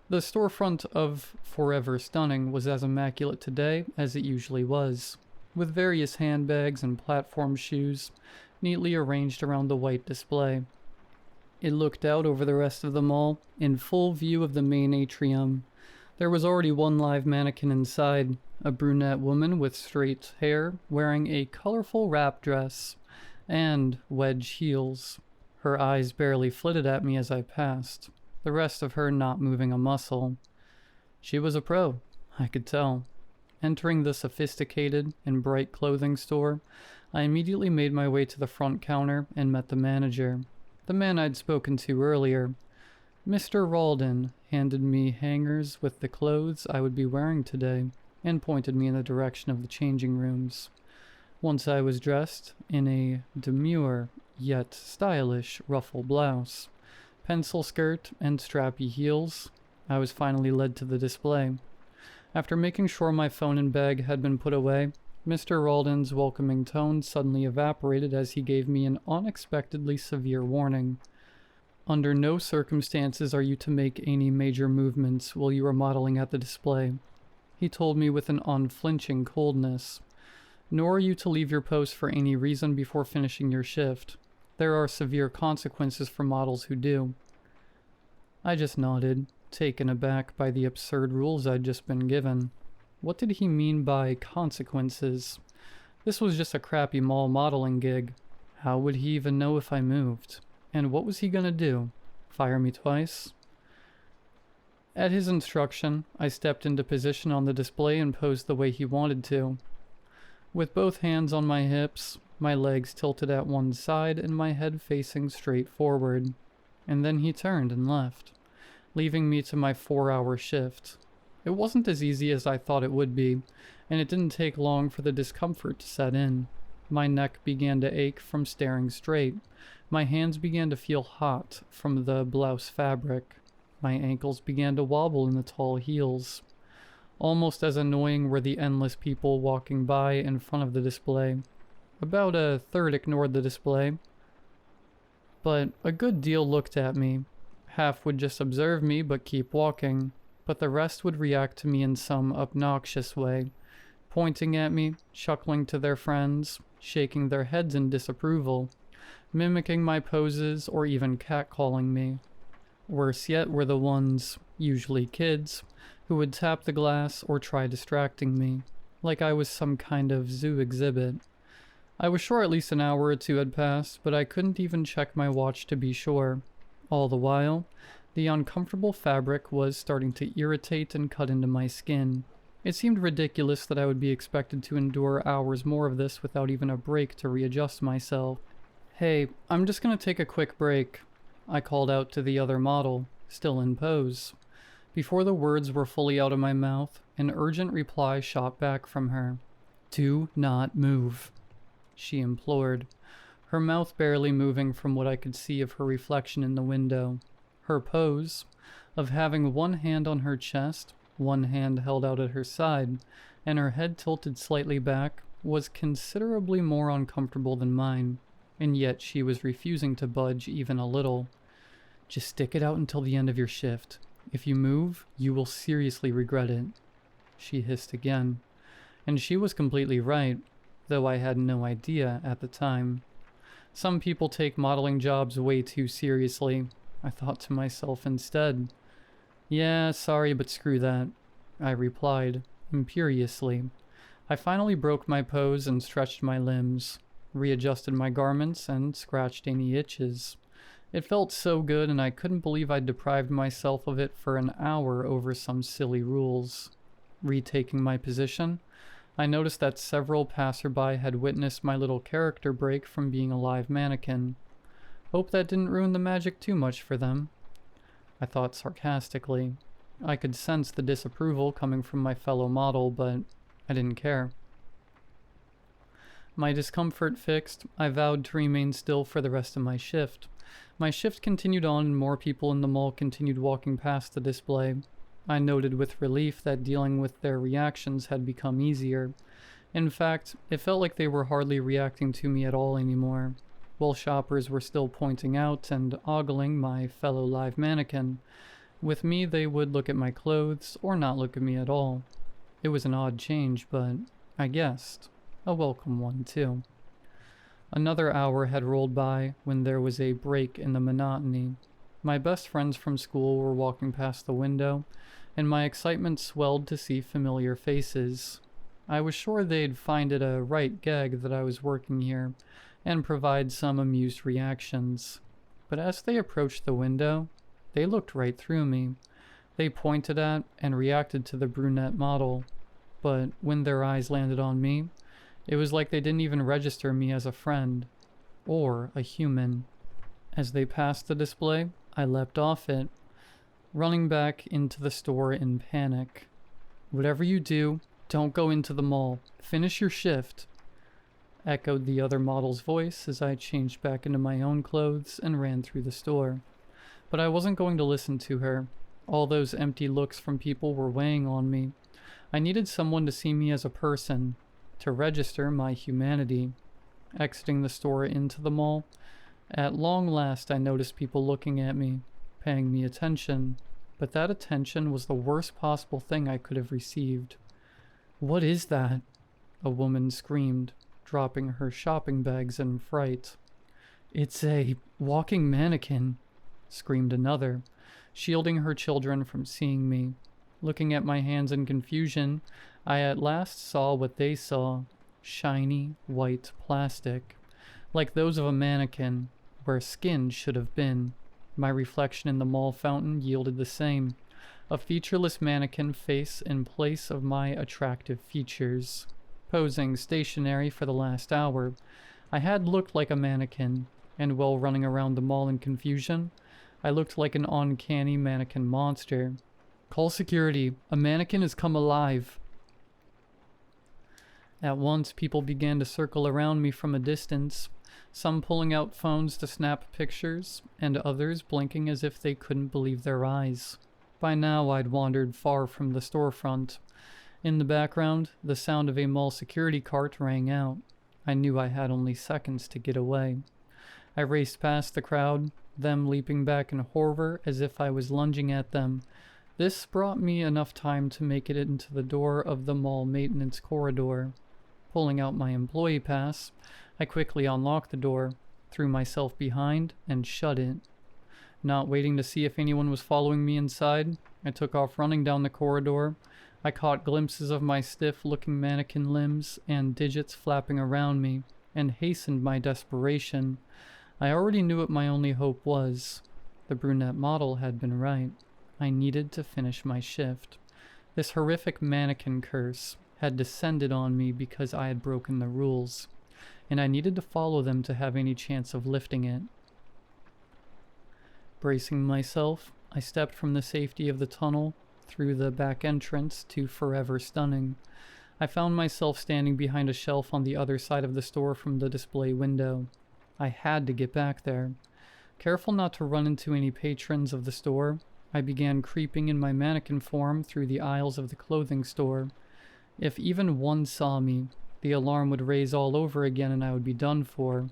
The storefront of Forever Stunning was as immaculate today as it usually was, with various handbags and platform shoes neatly arranged around the white display. It looked out over the rest of the mall, in full view of the main atrium. There was already one live mannequin inside, a brunette woman with straight hair, wearing a colorful wrap dress and wedge heels. Her eyes barely flitted at me as I passed, the rest of her not moving a muscle. She was a pro, I could tell. Entering the sophisticated and bright clothing store, I immediately made my way to the front counter and met the manager, the man I'd spoken to earlier. Mr. Ralden handed me hangers with the clothes I would be wearing today and pointed me in the direction of the changing rooms. Once I was dressed in a demure yet stylish ruffle blouse, pencil skirt, and strappy heels, I was finally led to the display. After making sure my phone and bag had been put away, Mr. Ralden's welcoming tone suddenly evaporated as he gave me an unexpectedly severe warning. Under no circumstances are you to make any major movements while you are modeling at the display, he told me with an unflinching coldness. Nor are you to leave your post for any reason before finishing your shift. There are severe consequences for models who do. I just nodded, taken aback by the absurd rules I'd just been given. What did he mean by consequences? This was just a crappy mall modeling gig. How would he even know if I moved? And what was he gonna do? Fire me twice? At his instruction, I stepped into position on the display and posed the way he wanted to. With both hands on my hips, my legs tilted at one side and my head facing straight forward. And then he turned and left, leaving me to my 4-hour shift. It wasn't as easy as I thought it would be, and it didn't take long for the discomfort to set in. My neck began to ache from staring straight. My hands began to feel hot from the blouse fabric. My ankles began to wobble in the tall heels. Almost as annoying were the endless people walking by in front of the display. About a third ignored the display, but a good deal looked at me. Half would just observe me but keep walking, but the rest would react to me in some obnoxious way, pointing at me, chuckling to their friends, shaking their heads in disapproval, mimicking my poses, or even catcalling me. Worse yet were the ones, usually kids, who would tap the glass or try distracting me, like I was some kind of zoo exhibit. I was sure at least an hour or two had passed, but I couldn't even check my watch to be sure. All the while, the uncomfortable fabric was starting to irritate and cut into my skin. It seemed ridiculous that I would be expected to endure hours more of this without even a break to readjust myself. "Hey, I'm just gonna take a quick break," I called out to the other model, still in pose. Before the words were fully out of my mouth, an urgent reply shot back from her. "Do not move," she implored, her mouth barely moving from what I could see of her reflection in the window. Her pose, of having one hand on her chest, one hand held out at her side, and her head tilted slightly back, was considerably more uncomfortable than mine, and yet she was refusing to budge even a little. "Just stick it out until the end of your shift. If you move, you will seriously regret it," she hissed again. And she was completely right, though I had no idea at the time. Some people take modeling jobs way too seriously, I thought to myself instead. "Yeah, sorry, but screw that," I replied, imperiously. I finally broke my pose and stretched my limbs, readjusted my garments, and scratched any itches. It felt so good, and I couldn't believe I'd deprived myself of it for an hour over some silly rules. Retaking my position, I noticed that several passerby had witnessed my little character break from being a live mannequin. Hope that didn't ruin the magic too much for them, I thought sarcastically. I could sense the disapproval coming from my fellow model, but I didn't care. My discomfort fixed, I vowed to remain still for the rest of my shift. My shift continued on and more people in the mall continued walking past the display. I noted with relief that dealing with their reactions had become easier. In fact, it felt like they were hardly reacting to me at all anymore. While shoppers were still pointing out and ogling my fellow live mannequin, with me they would look at my clothes or not look at me at all. It was an odd change, but I guessed a welcome one too. Another hour had rolled by when there was a break in the monotony. My best friends from school were walking past the window, and my excitement swelled to see familiar faces. I was sure they'd find it a right gag that I was working here, and provide some amused reactions. But as they approached the window, they looked right through me. They pointed at and reacted to the brunette model, but when their eyes landed on me, it was like they didn't even register me as a friend, or a human. As they passed the display, I leapt off it, running back into the store in panic. "Whatever you do, don't go into the mall. Finish your shift," echoed the other model's voice as I changed back into my own clothes and ran through the store. But I wasn't going to listen to her. All those empty looks from people were weighing on me. I needed someone to see me as a person, to register my humanity. Exiting the store into the mall, At long last, I noticed people looking at me, paying me attention, but that attention was the worst possible thing I could have received. "What is that?" a woman screamed, dropping her shopping bags in fright. "It's a walking mannequin," screamed another, shielding her children from seeing me. Looking at my hands in confusion, I at last saw what they saw: shiny, white plastic, like those of a mannequin, where skin should have been. My reflection in the mall fountain yielded the same: a featureless mannequin face in place of my attractive features. Posing stationary for the last hour, I had looked like a mannequin, and while running around the mall in confusion, I looked like an uncanny mannequin monster. "Call security. A mannequin has come alive." At once, people began to circle around me from a distance, some pulling out phones to snap pictures, and others blinking as if they couldn't believe their eyes. By now, I'd wandered far from the storefront. In the background, the sound of a mall security cart rang out. I knew I had only seconds to get away. I raced past the crowd, them leaping back in horror as if I was lunging at them. This brought me enough time to make it into the door of the mall maintenance corridor. Pulling out my employee pass, I quickly unlocked the door, threw myself behind, and shut it. Not waiting to see if anyone was following me inside, I took off running down the corridor. I caught glimpses of my stiff-looking mannequin limbs and digits flapping around me, and hastened my desperation. I already knew what my only hope was. The brunette model had been right. I needed to finish my shift. This horrific mannequin curse had descended on me because I had broken the rules, and I needed to follow them to have any chance of lifting it. Bracing myself, I stepped from the safety of the tunnel through the back entrance to Forever Stunning. I found myself standing behind a shelf on the other side of the store from the display window. I had to get back there. Careful not to run into any patrons of the store, I began creeping in my mannequin form through the aisles of the clothing store. If even one saw me, the alarm would raise all over again and I would be done for.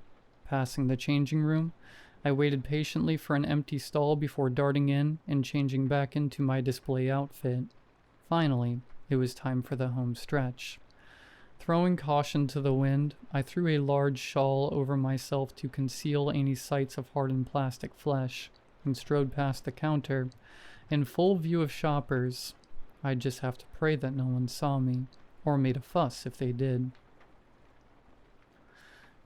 Passing the changing room, I waited patiently for an empty stall before darting in and changing back into my display outfit. Finally, it was time for the home stretch. Throwing caution to the wind, I threw a large shawl over myself to conceal any sights of hardened plastic flesh, and strode past the counter, in full view of shoppers. I'd just have to pray that no one saw me, or made a fuss if they did.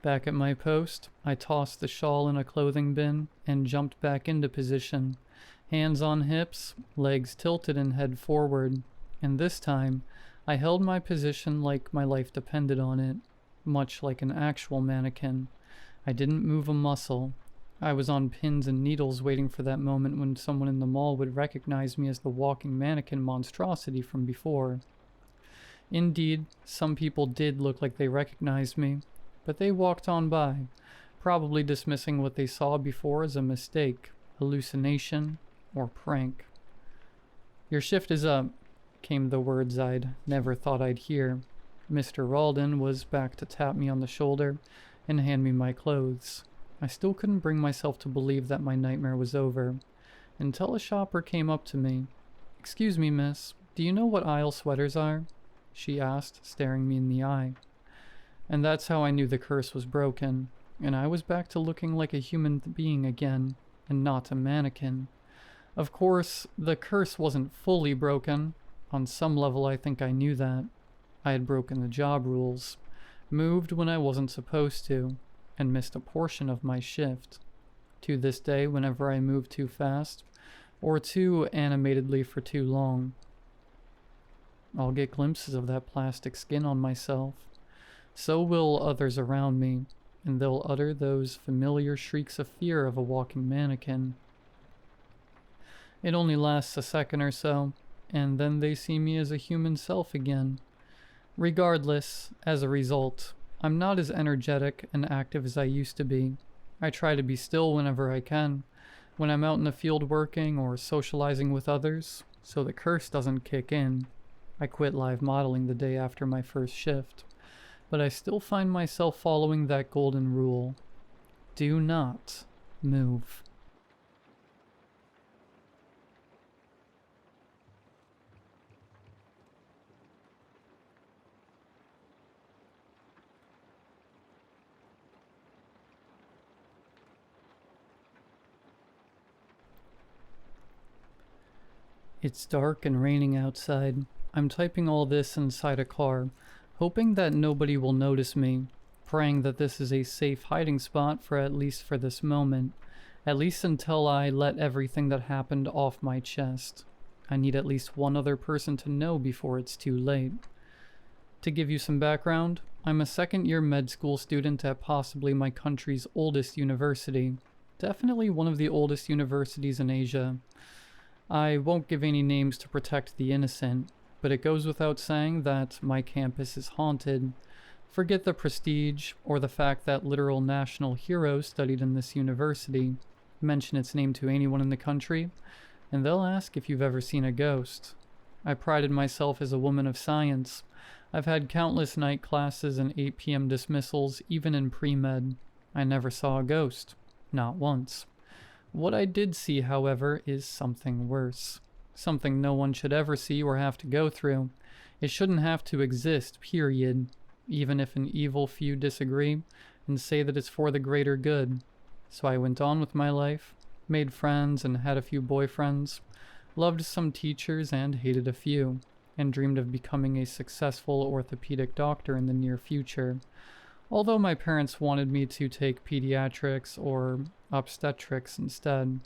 Back at my post, I tossed the shawl in a clothing bin and jumped back into position, hands on hips, legs tilted and head forward, and this time I held my position like my life depended on it, much like an actual mannequin. I didn't move a muscle. I was on pins and needles waiting for that moment when someone in the mall would recognize me as the walking mannequin monstrosity from before. Indeed, some people did look like they recognized me, but they walked on by, probably dismissing what they saw before as a mistake, hallucination, or prank. "Your shift is up," came the words I'd never thought I'd hear. Mr. Ralden was back to tap me on the shoulder and hand me my clothes. I still couldn't bring myself to believe that my nightmare was over, until a shopper came up to me. "Excuse me, miss, do you know what aisle sweaters are?" she asked, staring me in the eye. And that's how I knew the curse was broken, and I was back to looking like a human being again, and not a mannequin. Of course, the curse wasn't fully broken. On some level, I think I knew that. I had broken the job rules, moved when I wasn't supposed to, and missed a portion of my shift. To this day, whenever I move too fast, or too animatedly for too long, I'll get glimpses of that plastic skin on myself. So will others around me, and they'll utter those familiar shrieks of fear of a walking mannequin. It only lasts a second or so, and then they see me as a human self again. Regardless, as a result, I'm not as energetic and active as I used to be. I try to be still whenever I can, when I'm out in the field working or socializing with others, so the curse doesn't kick in. I quit live modeling the day after my first shift, but I still find myself following that golden rule. Do not move. It's dark and raining outside. I'm typing all this inside a car, hoping that nobody will notice me, praying that this is a safe hiding spot for at least for this moment, at least until I let everything that happened off my chest. I need at least one other person to know before it's too late. To give you some background, I'm a second-year med school student at possibly my country's oldest university, definitely one of the oldest universities in Asia. I won't give any names to protect the innocent, but it goes without saying that my campus is haunted. Forget the prestige or the fact that literal national heroes studied in this university. Mention its name to anyone in the country, and they'll ask if you've ever seen a ghost. I prided myself as a woman of science. I've had countless night classes and 8 p.m. dismissals, even in pre-med. I never saw a ghost. Not once. What I did see, however, is something worse. Something no one should ever see or have to go through. It shouldn't have to exist, period. Even if an evil few disagree and say that it's for the greater good. So I went on with my life, made friends and had a few boyfriends, loved some teachers and hated a few, and dreamed of becoming a successful orthopedic doctor in the near future. Although my parents wanted me to take pediatrics or obstetrics instead.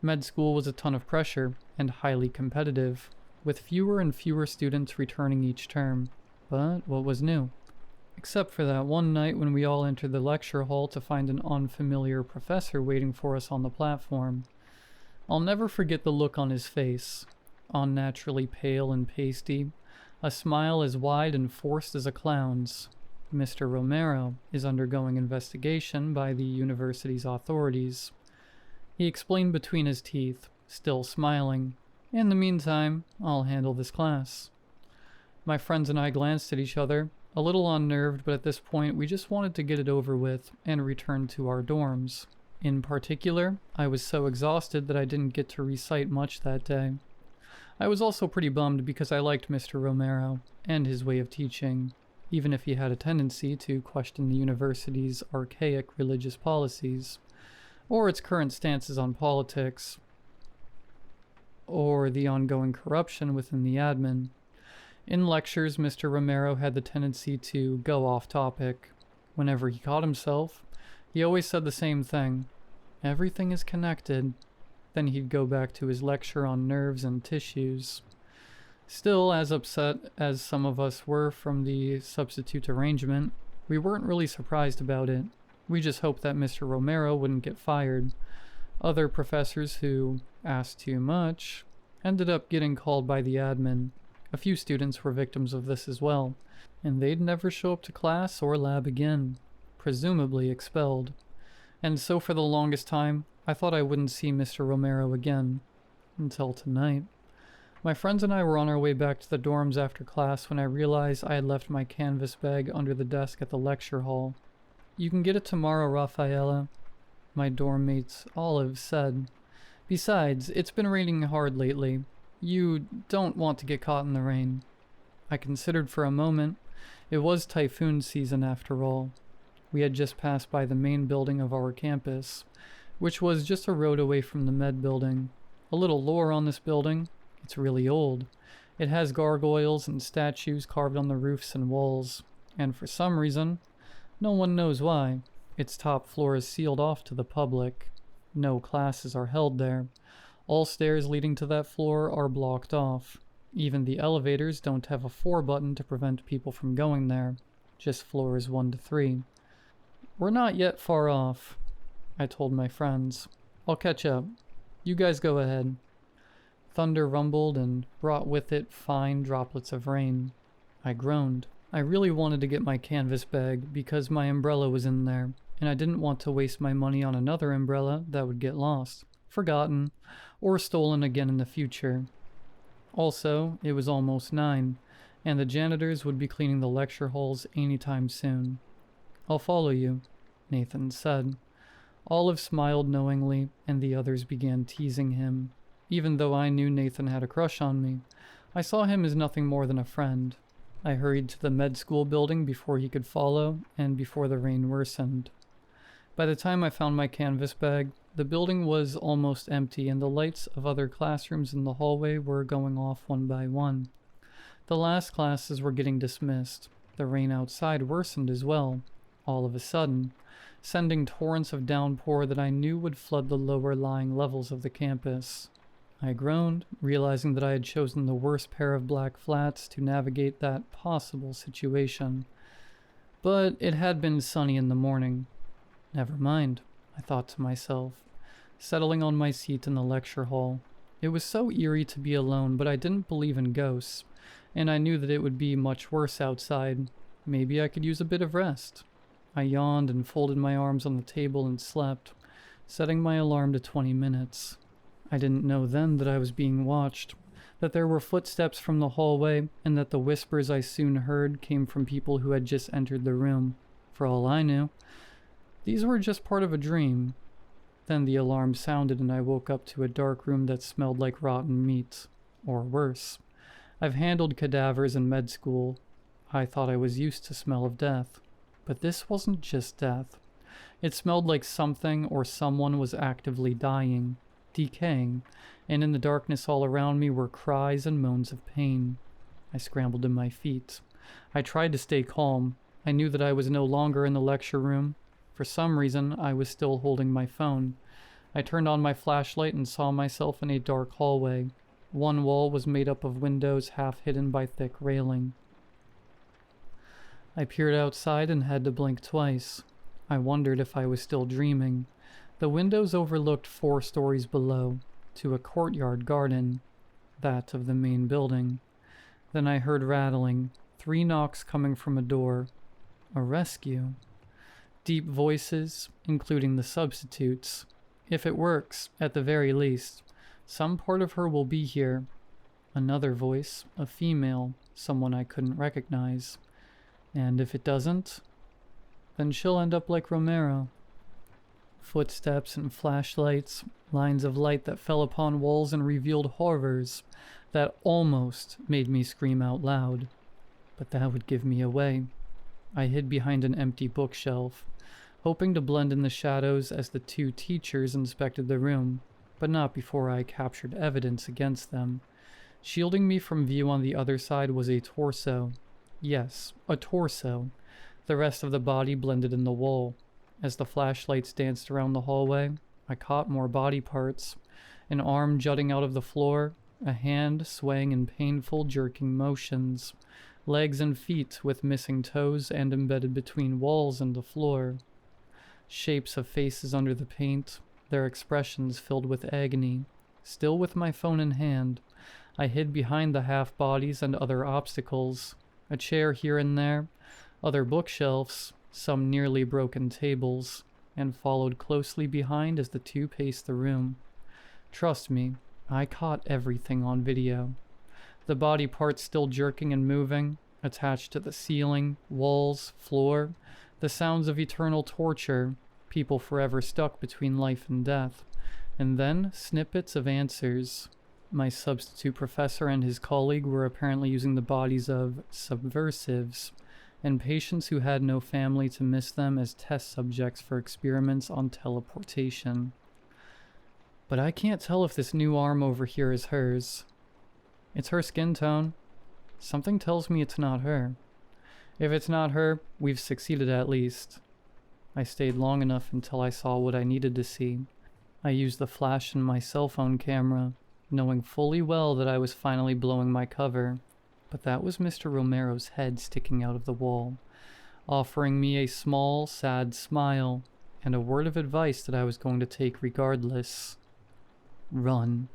Med school was a ton of pressure and highly competitive, with fewer and fewer students returning each term. But what was new? Except for that one night when we all entered the lecture hall to find an unfamiliar professor waiting for us on the platform. I'll never forget the look on his face, unnaturally pale and pasty, a smile as wide and forced as a clown's. Mr. Romero is undergoing investigation by the university's authorities. He explained between his teeth, still smiling. In the meantime, I'll handle this class. My friends and I glanced at each other, a little unnerved, but at this point we just wanted to get it over with and return to our dorms. In particular, I was so exhausted that I didn't get to recite much that day. I was also pretty bummed because I liked Mr. Romero and his way of teaching, even if he had a tendency to question the university's archaic religious policies, or its current stances on politics, or the ongoing corruption within the admin. In lectures, Mr. Romero had the tendency to go off topic. Whenever he caught himself, he always said the same thing. Everything is connected. Then he'd go back to his lecture on nerves and tissues. Still, as upset as some of us were from the substitute arrangement, we weren't really surprised about it. We just hoped that Mr. Romero wouldn't get fired. Other professors who asked too much ended up getting called by the admin. A few students were victims of this as well, and they'd never show up to class or lab again, presumably expelled. And so for the longest time, I thought I wouldn't see Mr. Romero again. Until tonight. My friends and I were on our way back to the dorms after class when I realized I had left my canvas bag under the desk at the lecture hall. "You can get it tomorrow, Rafaela," my dorm mate's Olive said. "Besides, it's been raining hard lately. You don't want to get caught in the rain." I considered for a moment. It was typhoon season after all. We had just passed by the main building of our campus, which was just a road away from the med building. A little lore on this building. It's really old. It has gargoyles and statues carved on the roofs and walls, and for some reason, no one knows why, its top floor is sealed off to the public. No classes are held there. All stairs leading to that floor are blocked off. Even the elevators don't have a 4 button to prevent people from going there, just floors 1 to 3. "We're not yet far off," I told my friends. "I'll catch up. You guys go ahead." Thunder rumbled and brought with it fine droplets of rain. I groaned. I really wanted to get my canvas bag because my umbrella was in there, and I didn't want to waste my money on another umbrella that would get lost, forgotten, or stolen again in the future. Also, it was almost 9, and the janitors would be cleaning the lecture halls anytime soon. "I'll follow you." Nathan said. Olive smiled knowingly, and the others began teasing him. Even though I knew Nathan had a crush on me, I saw him as nothing more than a friend. I hurried to the med school building before he could follow, and before the rain worsened. By the time I found my canvas bag, the building was almost empty, and the lights of other classrooms in the hallway were going off one by one. The last classes were getting dismissed. The rain outside worsened as well, all of a sudden, sending torrents of downpour that I knew would flood the lower-lying levels of the campus. I groaned, realizing that I had chosen the worst pair of black flats to navigate that possible situation. But it had been sunny in the morning. Never mind, I thought to myself, settling on my seat in the lecture hall. It was so eerie to be alone, but I didn't believe in ghosts, and I knew that it would be much worse outside. Maybe I could use a bit of rest. I yawned and folded my arms on the table and slept, setting my alarm to 20 minutes. I didn't know then that I was being watched, that there were footsteps from the hallway, and that the whispers I soon heard came from people who had just entered the room. For all I knew, these were just part of a dream. Then the alarm sounded and I woke up to a dark room that smelled like rotten meat. Or worse. I've handled cadavers in med school. I thought I was used to smell of death. But this wasn't just death. It smelled like something or someone was actively dying, decaying, and in the darkness all around me were cries and moans of pain. I scrambled to my feet. I tried to stay calm. I knew that I was no longer in the lecture room. For some reason, I was still holding my phone. I turned on my flashlight and saw myself in a dark hallway. One wall was made up of windows half hidden by thick railing. I peered outside and had to blink twice. I wondered if I was still dreaming. The windows overlooked 4 stories below, to a courtyard garden, that of the main building. Then I heard rattling, 3 knocks coming from a door. A rescue. Deep voices, including the substitutes. If it works, at the very least, some part of her will be here. Another voice, a female, someone I couldn't recognize. And if it doesn't, then she'll end up like Romero. Footsteps and flashlights, lines of light that fell upon walls and revealed horrors that almost made me scream out loud. But that would give me away. I hid behind an empty bookshelf, hoping to blend in the shadows as the 2 teachers inspected the room, but not before I captured evidence against them. Shielding me from view on the other side was a torso. Yes, a torso. The rest of the body blended in the wall. As the flashlights danced around the hallway, I caught more body parts. An arm jutting out of the floor, a hand swaying in painful, jerking motions, legs and feet with missing toes and embedded between walls and the floor. Shapes of faces under the paint, their expressions filled with agony. Still with my phone in hand, I hid behind the half-bodies and other obstacles. A chair here and there, other bookshelves, some nearly broken tables, and followed closely behind as the 2 paced the room. Trust me, I caught everything on video. The body parts still jerking and moving, attached to the ceiling, walls, floor, the sounds of eternal torture, people forever stuck between life and death, and then snippets of answers. My substitute professor and his colleague were apparently using the bodies of subversives and patients who had no family to miss them as test subjects for experiments on teleportation. But I can't tell if this new arm over here is hers. It's her skin tone. Something tells me it's not her. If it's not her, we've succeeded at least. I stayed long enough until I saw what I needed to see. I used the flash in my cell phone camera, knowing fully well that I was finally blowing my cover. But that was Mr. Romero's head sticking out of the wall, offering me a small, sad smile, and a word of advice that I was going to take regardless. Run.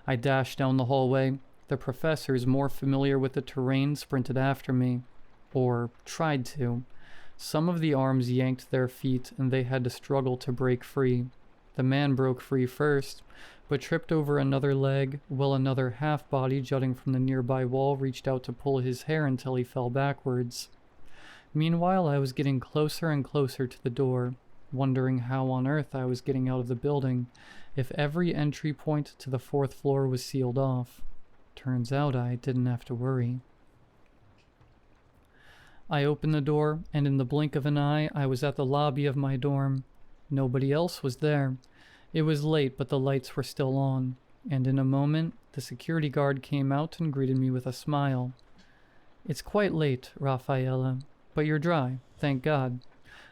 I dashed down the hallway. The professors, more familiar with the terrain, sprinted after me. Or tried to. Some of the arms yanked their feet, and they had to struggle to break free. The man broke free first, but tripped over another leg, while another half-body jutting from the nearby wall reached out to pull his hair until he fell backwards. Meanwhile, I was getting closer and closer to the door, wondering how on earth I was getting out of the building if every entry point to the 4th floor was sealed off. Turns out I didn't have to worry. I opened the door, and in the blink of an eye, I was at the lobby of my dorm. Nobody else was there. It was late, but the lights were still on, and in a moment, the security guard came out and greeted me with a smile. "It's quite late, Rafaela, but you're dry, thank God.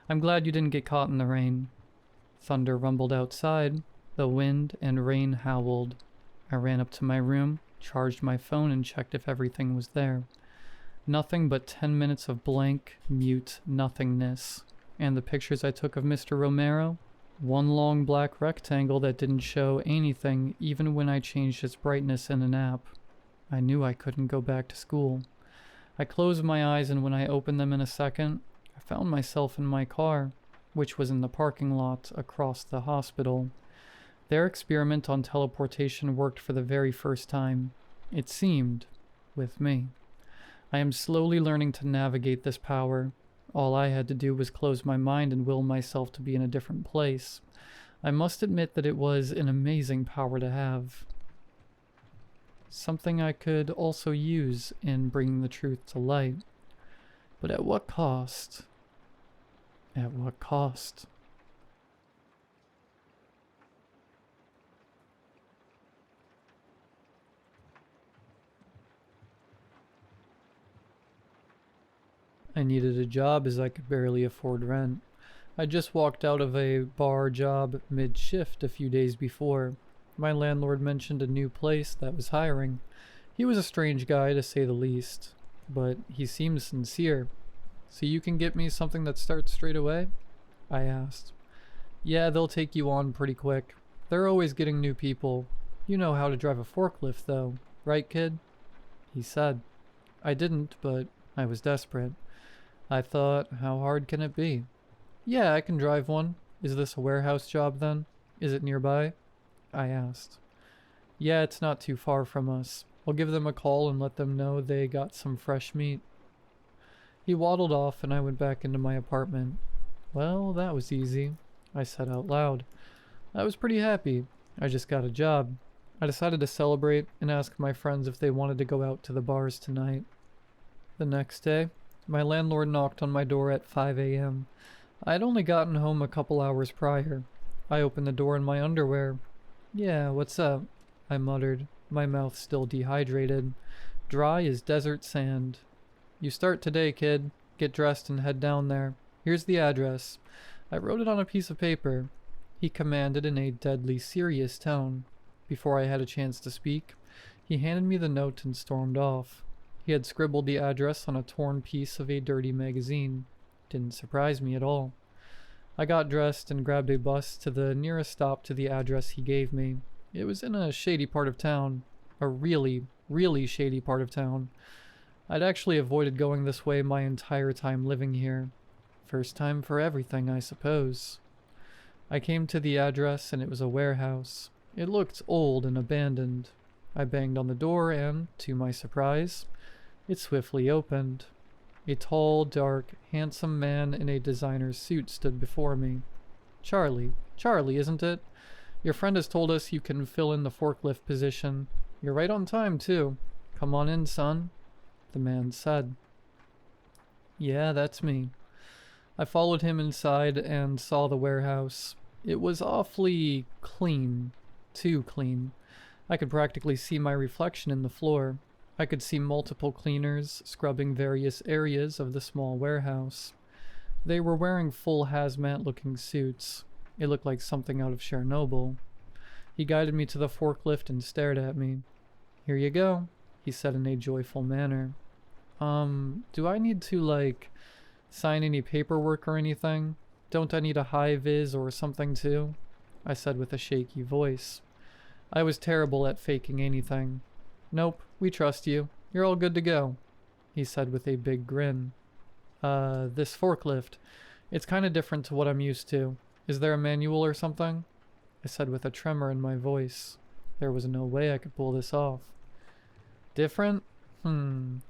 I'm glad you didn't get caught in the rain." Thunder rumbled outside. The wind and rain howled. I ran up to my room, charged my phone, and checked if everything was there. Nothing but 10 minutes of blank, mute nothingness. And the pictures I took of Mr. Romero? One long black rectangle that didn't show anything even when I changed its brightness in an app. I knew I couldn't go back to school. I closed my eyes, and when I opened them in a second, I found myself in my car, which was in the parking lot across the hospital. Their experiment on teleportation worked for the very first time. It seemed, with me. I am slowly learning to navigate this power. All I had to do was close my mind and will myself to be in a different place. I must admit that it was an amazing power to have. Something I could also use in bringing the truth to light. But at what cost? At what cost? I needed a job as I could barely afford rent. I just walked out of a bar job mid-shift a few days before. My landlord mentioned a new place that was hiring. He was a strange guy, to say the least, but he seemed sincere. "So you can get me something that starts straight away?" I asked. "Yeah, they'll take you on pretty quick. They're always getting new people. You know how to drive a forklift, though, right, kid?" He said. I didn't, but I was desperate. I thought, how hard can it be? "Yeah, I can drive one. Is this a warehouse job then? Is it nearby?" I asked. "Yeah, it's not too far from us. I'll give them a call and let them know they got some fresh meat." He waddled off, and I went back into my apartment. Well, that was easy, I said out loud. I was pretty happy. I just got a job. I decided to celebrate and ask my friends if they wanted to go out to the bars tonight. The next day, my landlord knocked on my door at 5 a.m. I had only gotten home a couple hours prior. I opened the door in my underwear. "Yeah, what's up?" I muttered, my mouth still dehydrated. Dry as desert sand. "You start today, kid. Get dressed and head down there. Here's the address." I wrote it on a piece of paper. He commanded in a deadly serious tone. Before I had a chance to speak, he handed me the note and stormed off. He had scribbled the address on a torn piece of a dirty magazine. Didn't surprise me at all. I got dressed and grabbed a bus to the nearest stop to the address he gave me. It was in a shady part of town. A really, really shady part of town. I'd actually avoided going this way my entire time living here. First time for everything, I suppose. I came to the address, and it was a warehouse. It looked old and abandoned. I banged on the door and, to my surprise, it swiftly opened. A tall, dark, handsome man in a designer's suit stood before me. Charlie, isn't it? Your friend has told us you can fill in the forklift position. You're right on time, too. Come on in, son," the man said. Yeah, that's me. I followed him inside and saw the warehouse. It was awfully clean. Too clean. I could practically see my reflection in the floor. I could see multiple cleaners scrubbing various areas of the small warehouse. They were wearing full hazmat-looking suits. It looked like something out of Chernobyl. He guided me to the forklift and stared at me. "Here you go," he said in a joyful manner. Do I need to, sign any paperwork or anything? Don't I need a high-vis or something too?" I said with a shaky voice. I was terrible at faking anything. "Nope, we trust you. You're all good to go," he said with a big grin. This forklift. It's kind of different to what I'm used to. Is there a manual or something?" I said with a tremor in my voice. There was no way I could pull this off. "Different?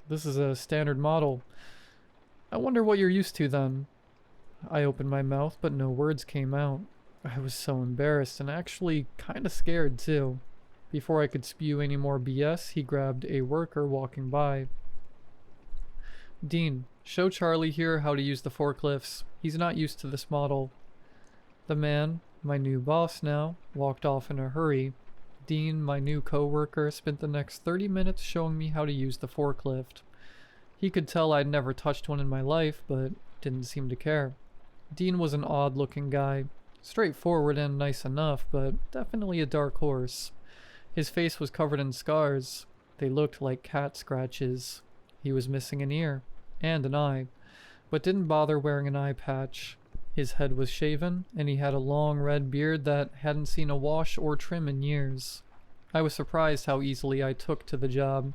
This is a standard model. I wonder what you're used to then." I opened my mouth, but no words came out. I was so embarrassed and actually kinda scared too. Before I could spew any more BS, he grabbed a worker walking by. Dean, show Charlie here how to use the forklifts. He's not used to this model. The man, my new boss now, walked off in a hurry. Dean, my new co-worker, spent the next 30 minutes showing me how to use the forklift. He could tell I'd never touched one in my life, but didn't seem to care. Dean was an odd-looking guy. Straightforward and nice enough, but definitely a dark horse. His face was covered in scars. They looked like cat scratches. He was missing an ear, and an eye, but didn't bother wearing an eye patch. His head was shaven, and he had a long red beard that hadn't seen a wash or trim in years. I was surprised how easily I took to the job.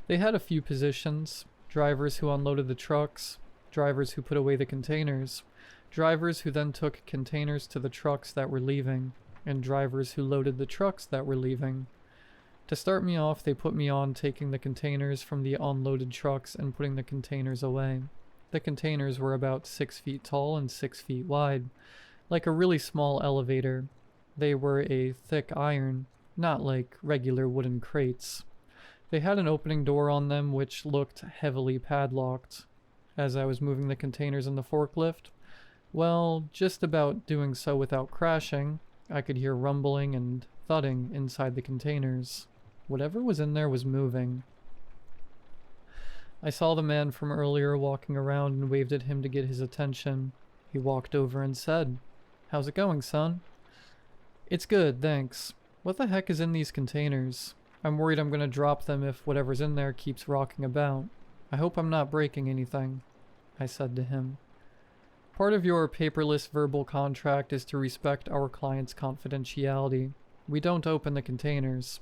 They had a few positions: drivers who unloaded the trucks, drivers who put away the containers, drivers who then took containers to the trucks that were leaving, and drivers who loaded the trucks that were leaving. To start me off, they put me on taking the containers from the unloaded trucks and putting the containers away. The containers were about 6 feet tall and 6 feet wide, like a really small elevator. They were a thick iron, not like regular wooden crates. They had an opening door on them which looked heavily padlocked. As I was moving the containers in the forklift, well, just about doing so without crashing, I could hear rumbling and thudding inside the containers. Whatever was in there was moving. I saw the man from earlier walking around and waved at him to get his attention. He walked over and said, "How's it going, son?" "It's good, thanks. What the heck is in these containers? I'm worried I'm gonna drop them if whatever's in there keeps rocking about. I hope I'm not breaking anything," I said to him. "Part of your paperless verbal contract is to respect our client's confidentiality. We don't open the containers.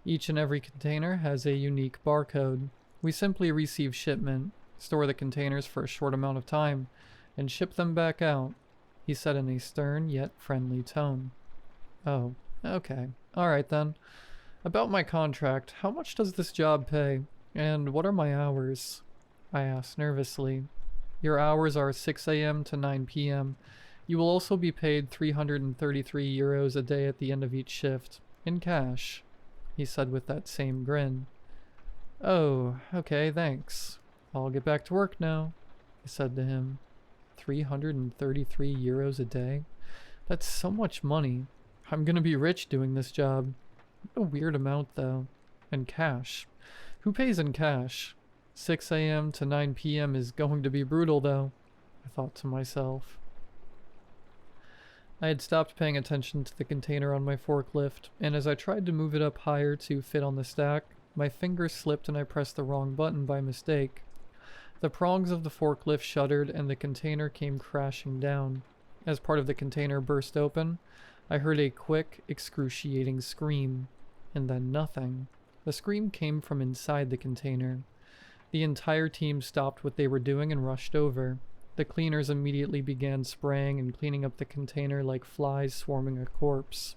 Each and every container has a unique barcode. We simply receive shipment, store the containers for a short amount of time, and ship them back out," he said in a stern yet friendly tone. "Oh, okay. Alright then. About my contract, how much does this job pay? And what are my hours?" I asked nervously. "Your hours are 6 a.m. to 9 p.m. You will also be paid 333 euros a day at the end of each shift, in cash," he said with that same grin. "Oh, okay, thanks. I'll get back to work now," I said to him. 333 euros a day? That's so much money. I'm gonna be rich doing this job. What a weird amount, though. And cash. Who pays in cash? 6 a.m. to 9 p.m. is going to be brutal, though, I thought to myself. I had stopped paying attention to the container on my forklift, and as I tried to move it up higher to fit on the stack, my finger slipped and I pressed the wrong button by mistake. The prongs of the forklift shuddered and the container came crashing down. As part of the container burst open, I heard a quick, excruciating scream, and then nothing. The scream came from inside the container. The entire team stopped what they were doing and rushed over. The cleaners immediately began spraying and cleaning up the container like flies swarming a corpse.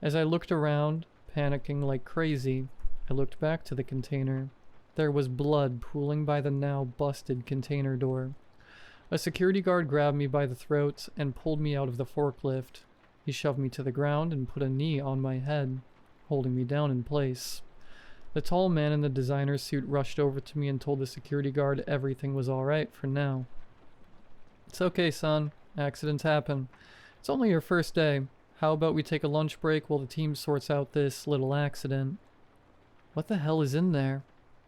As I looked around, panicking like crazy, I looked back to the container. There was blood pooling by the now busted container door. A security guard grabbed me by the throat and pulled me out of the forklift. He shoved me to the ground and put a knee on my head, holding me down in place. The tall man in the designer suit rushed over to me and told the security guard everything was alright for now. "It's okay, son. Accidents happen. It's only your first day. How about we take a lunch break while the team sorts out this little accident?" "What the hell is in there?"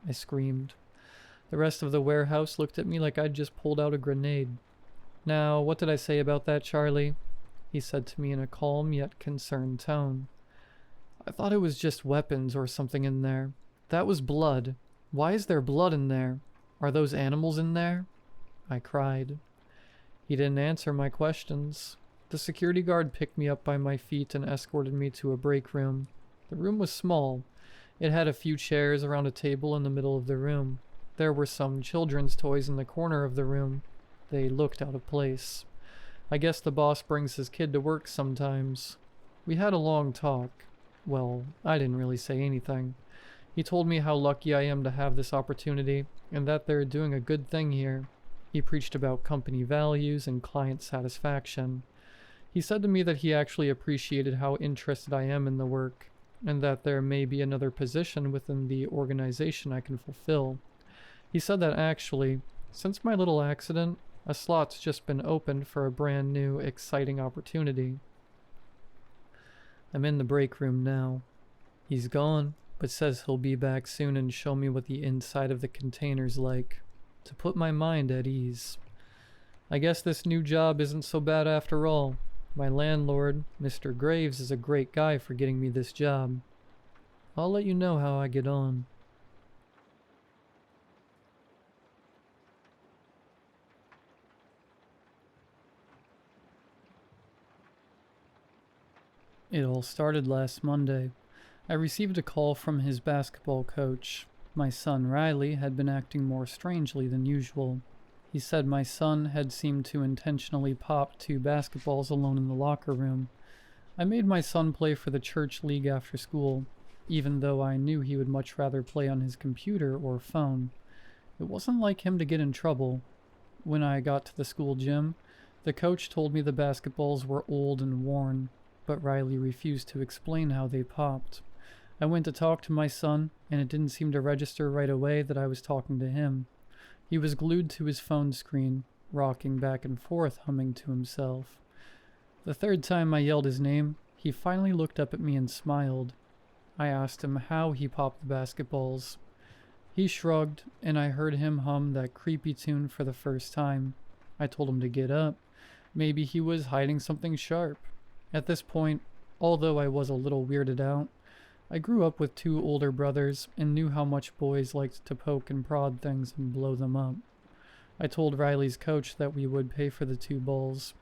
I screamed. The rest of the warehouse looked at me like I'd just pulled out a grenade. "Now, what did I say about that, Charlie?" he said to me in a calm yet concerned tone. "I thought it was just weapons or something in there. That was blood. Why is there blood in there? Are those animals in there?" I cried. He didn't answer my questions. The security guard picked me up by my feet and escorted me to a break room. The room was small. It had a few chairs around a table in the middle of the room. There were some children's toys in the corner of the room. They looked out of place. I guess the boss brings his kid to work sometimes. We had a long talk. Well, I didn't really say anything. He told me how lucky I am to have this opportunity, and that they're doing a good thing here. He preached about company values and client satisfaction. He said to me that he actually appreciated how interested I am in the work, and that there may be another position within the organization I can fulfill. He said that actually, since my little accident, a slot's just been opened for a brand new, exciting opportunity. I'm in the break room now. He's gone, but says he'll be back soon and show me what the inside of the container's like, to put my mind at ease. I guess this new job isn't so bad after all. My landlord, Mr. Graves, is a great guy for getting me this job. I'll let you know how I get on. It all started last Monday. I received a call from his basketball coach. My son Riley had been acting more strangely than usual. He said my son had seemed to intentionally pop 2 basketballs alone in the locker room. I made my son play for the church league after school, even though I knew he would much rather play on his computer or phone. It wasn't like him to get in trouble. When I got to the school gym, the coach told me the basketballs were old and worn, but Riley refused to explain how they popped. I went to talk to my son, and it didn't seem to register right away that I was talking to him. He was glued to his phone screen, rocking back and forth, humming to himself. The 3rd time I yelled his name, he finally looked up at me and smiled. I asked him how he popped the basketballs. He shrugged, and I heard him hum that creepy tune for the first time. I told him to get up. Maybe he was hiding something sharp. At this point, although I was a little weirded out, I grew up with 2 older brothers and knew how much boys liked to poke and prod things and blow them up. I told Riley's coach that we would pay for the 2 balls,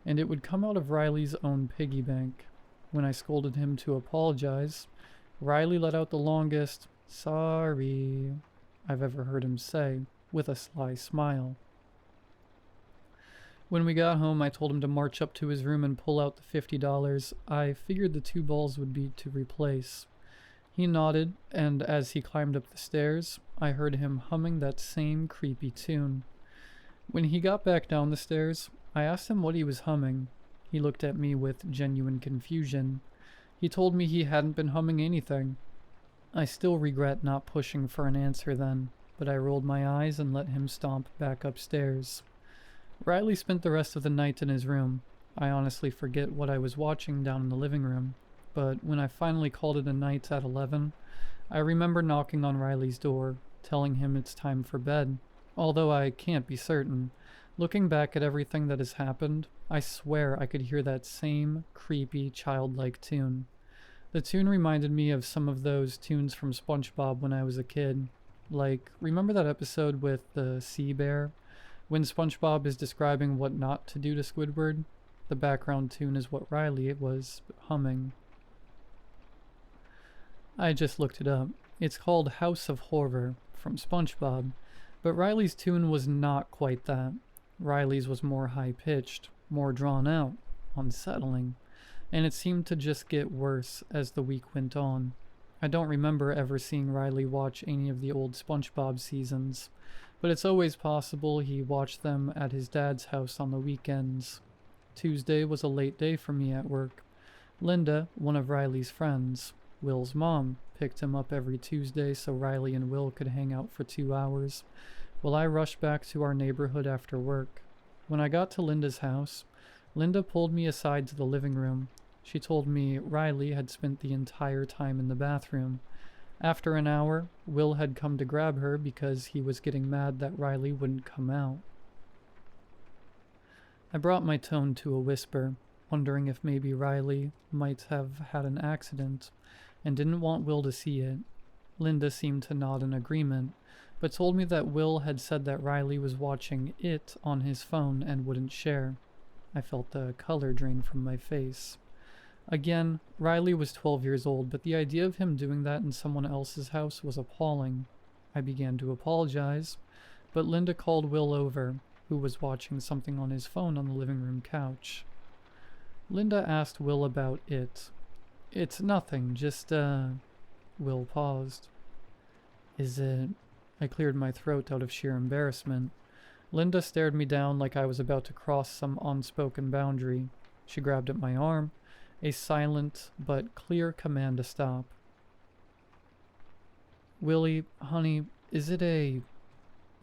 and it would come out of Riley's own piggy bank. When I scolded him to apologize, Riley let out the longest "sorry" I've ever heard him say, with a sly smile. When we got home, I told him to march up to his room and pull out the $50 I figured the 2 balls would be to replace. He nodded, and as he climbed up the stairs, I heard him humming that same creepy tune. When he got back down the stairs, I asked him what he was humming. He looked at me with genuine confusion. He told me he hadn't been humming anything. I still regret not pushing for an answer then, but I rolled my eyes and let him stomp back upstairs. Riley spent the rest of the night in his room. I honestly forget what I was watching down in the living room, but when I finally called it a night at 11, I remember knocking on Riley's door, telling him it's time for bed. Although I can't be certain, looking back at everything that has happened, I swear I could hear that same creepy, childlike tune. The tune reminded me of some of those tunes from SpongeBob when I was a kid. Like, remember that episode with the sea bear? When SpongeBob is describing what not to do to Squidward, the background tune is what Riley was humming. I just looked it up. It's called House of Horror from SpongeBob, but Riley's tune was not quite that. Riley's was more high-pitched, more drawn out, unsettling, and it seemed to just get worse as the week went on. I don't remember ever seeing Riley watch any of the old SpongeBob seasons, but it's always possible he watched them at his dad's house on the weekends. Tuesday was a late day for me at work. Linda, one of Riley's friends, Will's mom, picked him up every Tuesday so Riley and Will could hang out for 2 hours, while I rushed back to our neighborhood after work. When I got to Linda's house, Linda pulled me aside to the living room. She told me Riley had spent the entire time in the bathroom. After an hour, Will had come to grab her because he was getting mad that Riley wouldn't come out. I brought my tone to a whisper, wondering if maybe Riley might have had an accident and didn't want Will to see it. Linda seemed to nod in agreement, but told me that Will had said that Riley was watching it on his phone and wouldn't share. I felt the color drain from my face. Again, Riley was 12 years old, but the idea of him doing that in someone else's house was appalling. I began to apologize, but Linda called Will over, who was watching something on his phone on the living room couch. Linda asked Will about it. "It's nothing, just, Will paused. "Is it..." I cleared my throat out of sheer embarrassment. Linda stared me down like I was about to cross some unspoken boundary. She grabbed at my arm, a silent but clear command to stop. Willie, honey, is it a...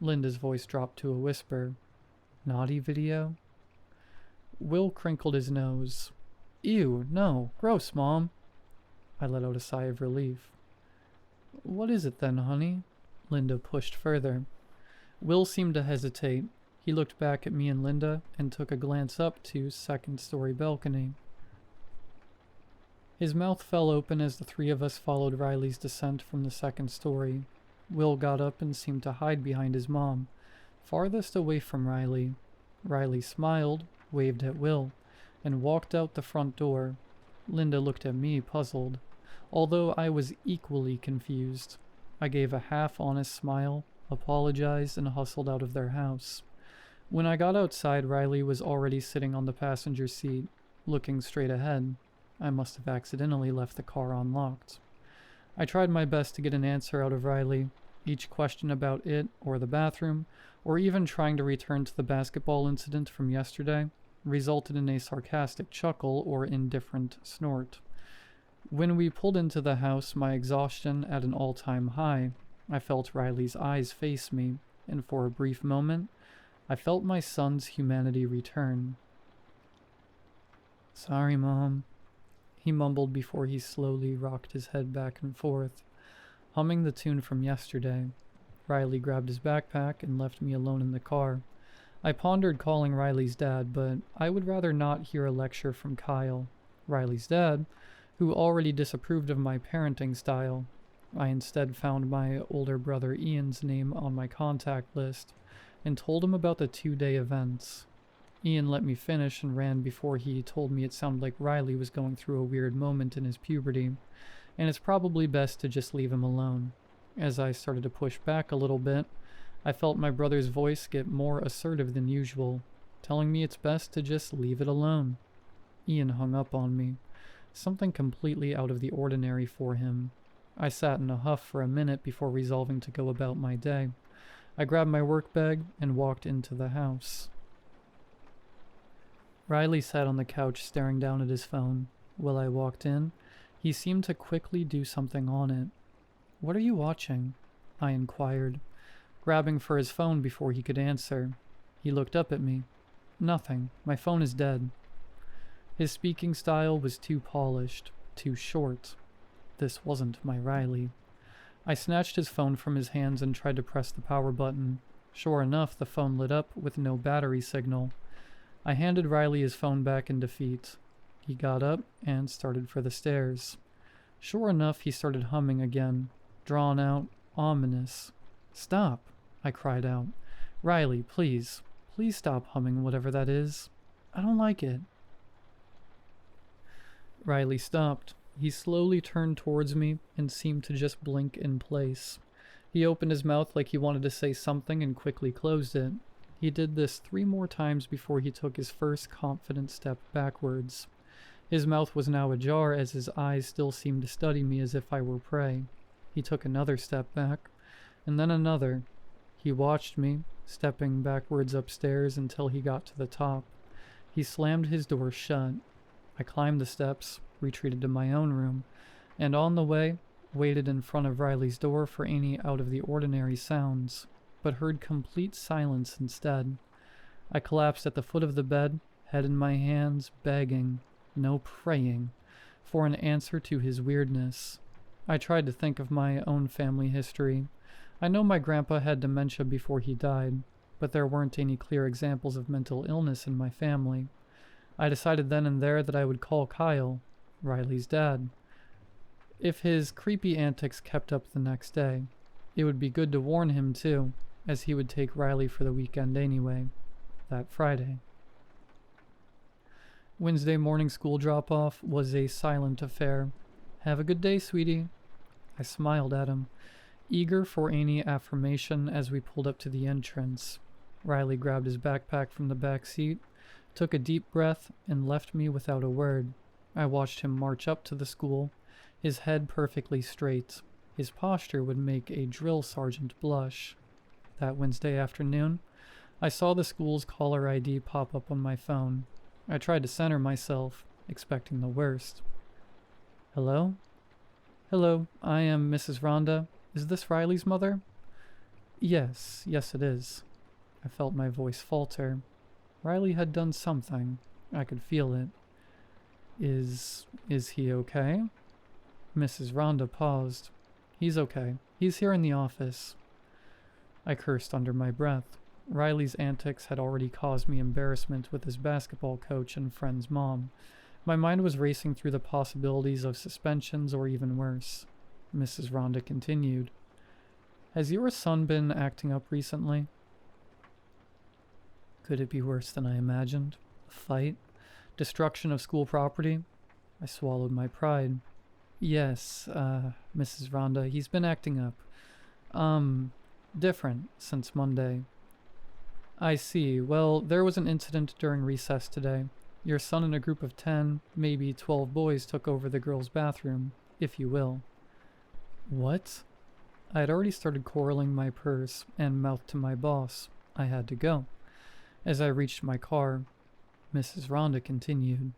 Linda's voice dropped to a whisper. Naughty video? Will crinkled his nose. Ew, no, gross, Mom. I let out a sigh of relief. What is it then, honey? Linda pushed further. Will seemed to hesitate. He looked back at me and Linda and took a glance up to second-story balcony. His mouth fell open as the three of us followed Riley's descent from the second story. Will got up and seemed to hide behind his mom, farthest away from Riley. Riley smiled, waved at Will, and walked out the front door. Linda looked at me, puzzled, although I was equally confused. I gave a half-honest smile, apologized, and hustled out of their house. When I got outside, Riley was already sitting on the passenger seat, looking straight ahead. I must have accidentally left the car unlocked. I tried my best to get an answer out of Riley. Each question about it, or the bathroom, or even trying to return to the basketball incident from yesterday, resulted in a sarcastic chuckle or indifferent snort. When we pulled into the house, my exhaustion at an all-time high, I felt Riley's eyes face me, and for a brief moment, I felt my son's humanity return. Sorry, Mom, he mumbled before he slowly rocked his head back and forth, humming the tune from yesterday. Riley grabbed his backpack and left me alone in the car. I pondered calling Riley's dad, but I would rather not hear a lecture from Kyle, Riley's dad, who already disapproved of my parenting style. I instead found my older brother Ian's name on my contact list and told him about the 2-day events. Ian let me finish and ran before he told me it sounded like Riley was going through a weird moment in his puberty, and it's probably best to just leave him alone. As I started to push back a little bit, I felt my brother's voice get more assertive than usual, telling me it's best to just leave it alone. Ian hung up on me, something completely out of the ordinary for him. I sat in a huff for a minute before resolving to go about my day. I grabbed my work bag and walked into the house. Riley sat on the couch staring down at his phone. While I walked in, he seemed to quickly do something on it. What are you watching? I inquired, grabbing for his phone before he could answer. He looked up at me. Nothing. My phone is dead. His speaking style was too polished, too short. This wasn't my Riley. I snatched his phone from his hands and tried to press the power button. Sure enough, the phone lit up with no battery signal. I handed Riley his phone back in defeat. He got up and started for the stairs. Sure enough, he started humming again, drawn out, ominous. Stop, I cried out. Riley, please, please stop humming whatever that is. I don't like it. Riley stopped. He slowly turned towards me and seemed to just blink in place. He opened his mouth like he wanted to say something and quickly closed it. He did this 3 more times before he took his first confident step backwards. His mouth was now ajar as his eyes still seemed to study me as if I were prey. He took another step back, and then another. He watched me, stepping backwards upstairs until he got to the top. He slammed his door shut. I climbed the steps, retreated to my own room, and on the way, waited in front of Riley's door for any out-of-the-ordinary sounds, but heard complete silence instead. I collapsed at the foot of the bed, head in my hands, begging, no praying, for an answer to his weirdness. I tried to think of my own family history. I know my grandpa had dementia before he died, but there weren't any clear examples of mental illness in my family. I decided then and there that I would call Kyle, Riley's dad. If his creepy antics kept up the next day, it would be good to warn him too, as he would take Riley for the weekend anyway, that Friday. Wednesday morning school drop-off was a silent affair. Have a good day, sweetie. I smiled at him, eager for any affirmation as we pulled up to the entrance. Riley grabbed his backpack from the back seat, took a deep breath, and left me without a word. I watched him march up to the school, his head perfectly straight. His posture would make a drill sergeant blush. That Wednesday afternoon, I saw the school's caller ID pop up on my phone. I tried to center myself, expecting the worst. Hello? Hello, I am Mrs. Rhonda. Is this Riley's mother? Yes it is. I felt my voice falter. Riley had done something. I could feel it. Is he okay? Mrs. Rhonda paused. He's okay. He's here in the office. I cursed under my breath. Riley's antics had already caused me embarrassment with his basketball coach and friend's mom. My mind was racing through the possibilities of suspensions or even worse. Mrs. Rhonda continued. Has your son been acting up recently? Could it be worse than I imagined? A fight? Destruction of school property? I swallowed my pride. Yes, Mrs. Rhonda, he's been acting up. Different since Monday. I see. Well, there was an incident during recess today. Your son and a group of 10, maybe 12 boys took over the girls' bathroom, if you will. What? I had already started quarreling my purse and mouthed to my boss. I had to go. As I reached my car, Mrs. Rhonda continued.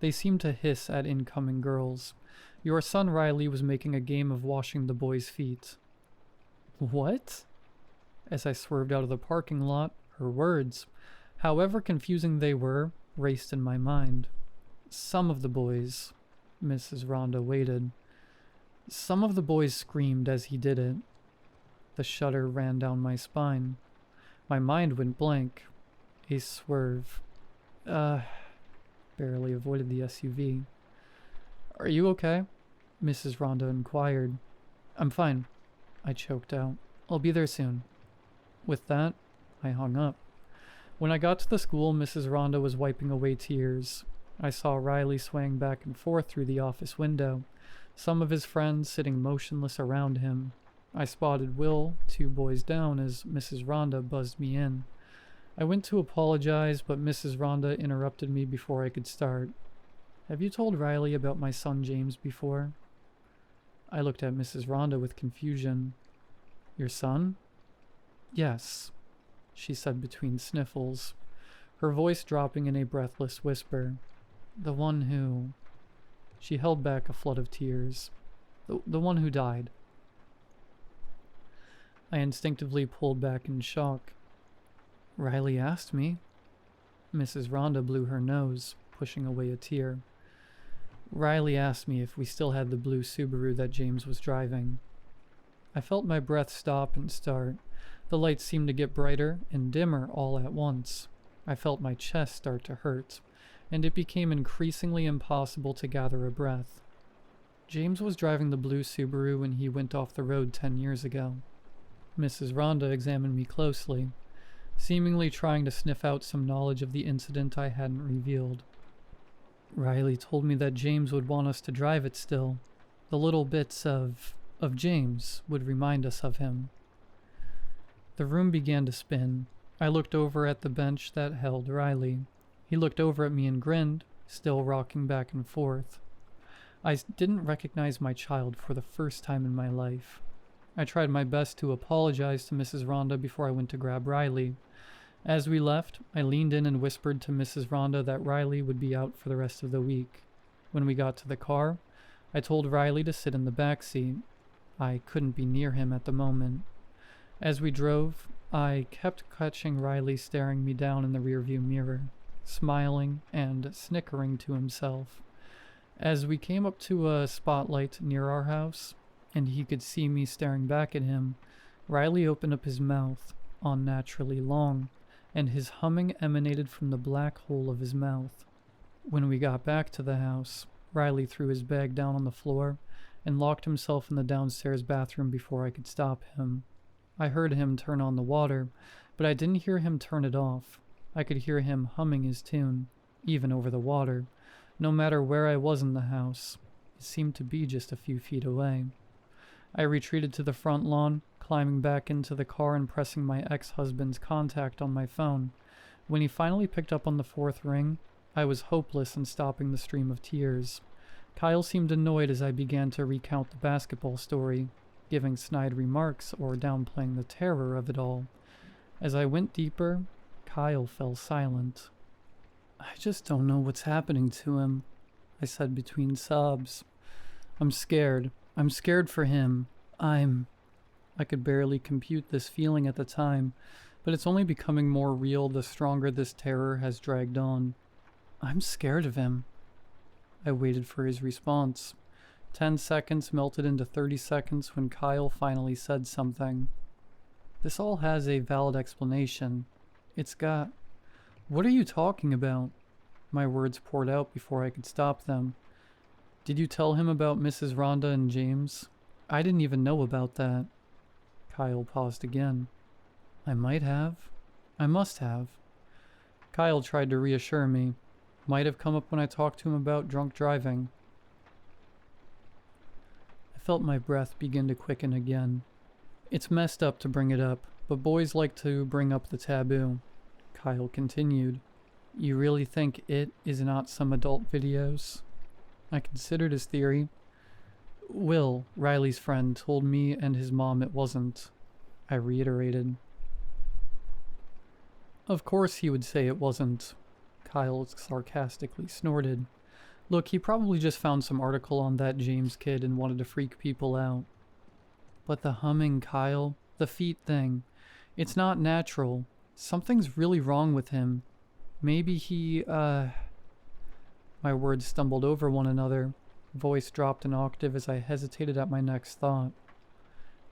They seemed to hiss at incoming girls. Your son Riley was making a game of washing the boys' feet. What? As I swerved out of the parking lot, her words, however confusing they were, raced in my mind. Some of the boys... Mrs. Rhonda waited. Some of the boys screamed as he did it. The shudder ran down my spine. My mind went blank. A swerve. Barely avoided the SUV. Are you okay? Mrs. Rhonda inquired. I'm fine, I choked out. I'll be there soon. With that, I hung up. When I got to the school, Mrs. Rhonda was wiping away tears. I saw Riley swaying back and forth through the office window, some of his friends sitting motionless around him. I spotted Will, 2 boys down, as Mrs. Rhonda buzzed me in. I went to apologize, but Mrs. Rhonda interrupted me before I could start. Have you told Riley about my son James before? I looked at Mrs. Rhonda with confusion. Your son? Yes, she said between sniffles, her voice dropping in a breathless whisper. The one who... She held back a flood of tears. The one who died. I instinctively pulled back in shock. Riley asked me. Mrs. Rhonda blew her nose, pushing away a tear. Riley asked me if we still had the blue Subaru that James was driving. I felt my breath stop and start. The lights seemed to get brighter and dimmer all at once. I felt my chest start to hurt, and it became increasingly impossible to gather a breath. James was driving the blue Subaru when he went off the road 10 years ago. Mrs. Rhonda examined me closely, seemingly trying to sniff out some knowledge of the incident I hadn't revealed. Riley told me that James would want us to drive it still. The little bits of James would remind us of him. The room began to spin. I looked over at the bench that held Riley. He looked over at me and grinned, still rocking back and forth. I didn't recognize my child for the first time in my life. I tried my best to apologize to Mrs. Rhonda before I went to grab Riley. As we left, I leaned in and whispered to Mrs. Rhonda that Riley would be out for the rest of the week. When we got to the car, I told Riley to sit in the back seat. I couldn't be near him at the moment. As we drove, I kept catching Riley staring me down in the rearview mirror, smiling and snickering to himself. As we came up to a spotlight near our house, and he could see me staring back at him, Riley opened up his mouth, unnaturally long, and his humming emanated from the black hole of his mouth. When we got back to the house, Riley threw his bag down on the floor and locked himself in the downstairs bathroom before I could stop him. I heard him turn on the water, but I didn't hear him turn it off. I could hear him humming his tune, even over the water, no matter where I was in the house. It seemed to be just a few feet away. I retreated to the front lawn, climbing back into the car and pressing my ex-husband's contact on my phone. When he finally picked up on the 4th ring, I was hopeless in stopping the stream of tears. Kyle seemed annoyed as I began to recount the basketball story, giving snide remarks or downplaying the terror of it all. As I went deeper, Kyle fell silent. I just don't know what's happening to him, I said between sobs. I'm scared. I'm scared for him. I could barely compute this feeling at the time, but it's only becoming more real the stronger this terror has dragged on. I'm scared of him. I waited for his response. 10 seconds melted into 30 seconds when Kyle finally said something. This all has a valid explanation. It's got... What are you talking about? My words poured out before I could stop them. Did you tell him about Mrs. Rhonda and James? I didn't even know about that. Kyle paused again. I might have. I must have. Kyle tried to reassure me. Might have come up when I talked to him about drunk driving. I felt my breath begin to quicken again. It's messed up to bring it up, but boys like to bring up the taboo. Kyle continued. You really think it is not some adult videos? I considered his theory. Will, Riley's friend, told me and his mom it wasn't. I reiterated. Of course he would say it wasn't. Kyle sarcastically snorted. Look, he probably just found some article on that James kid and wanted to freak people out. But the humming, Kyle, the feet thing, it's not natural. Something's really wrong with him. Maybe he, My words stumbled over one another. Voice dropped an octave as I hesitated at my next thought.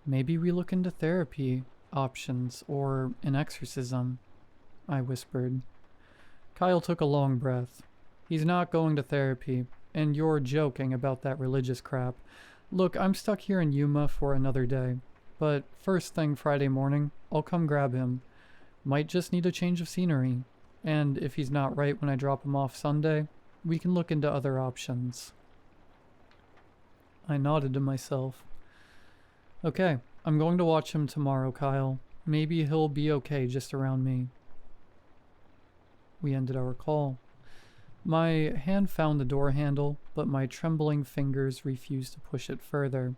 Maybe we look into therapy options or an exorcism, I whispered. Kyle took a long breath. He's not going to therapy, and you're joking about that religious crap. Look, I'm stuck here in Yuma for another day, but first thing Friday morning, I'll come grab him. Might just need a change of scenery, and if he's not right when I drop him off Sunday, we can look into other options. I nodded to myself. Okay, I'm going to watch him tomorrow, Kyle. Maybe he'll be okay just around me. We ended our call. My hand found the door handle, but my trembling fingers refused to push it further.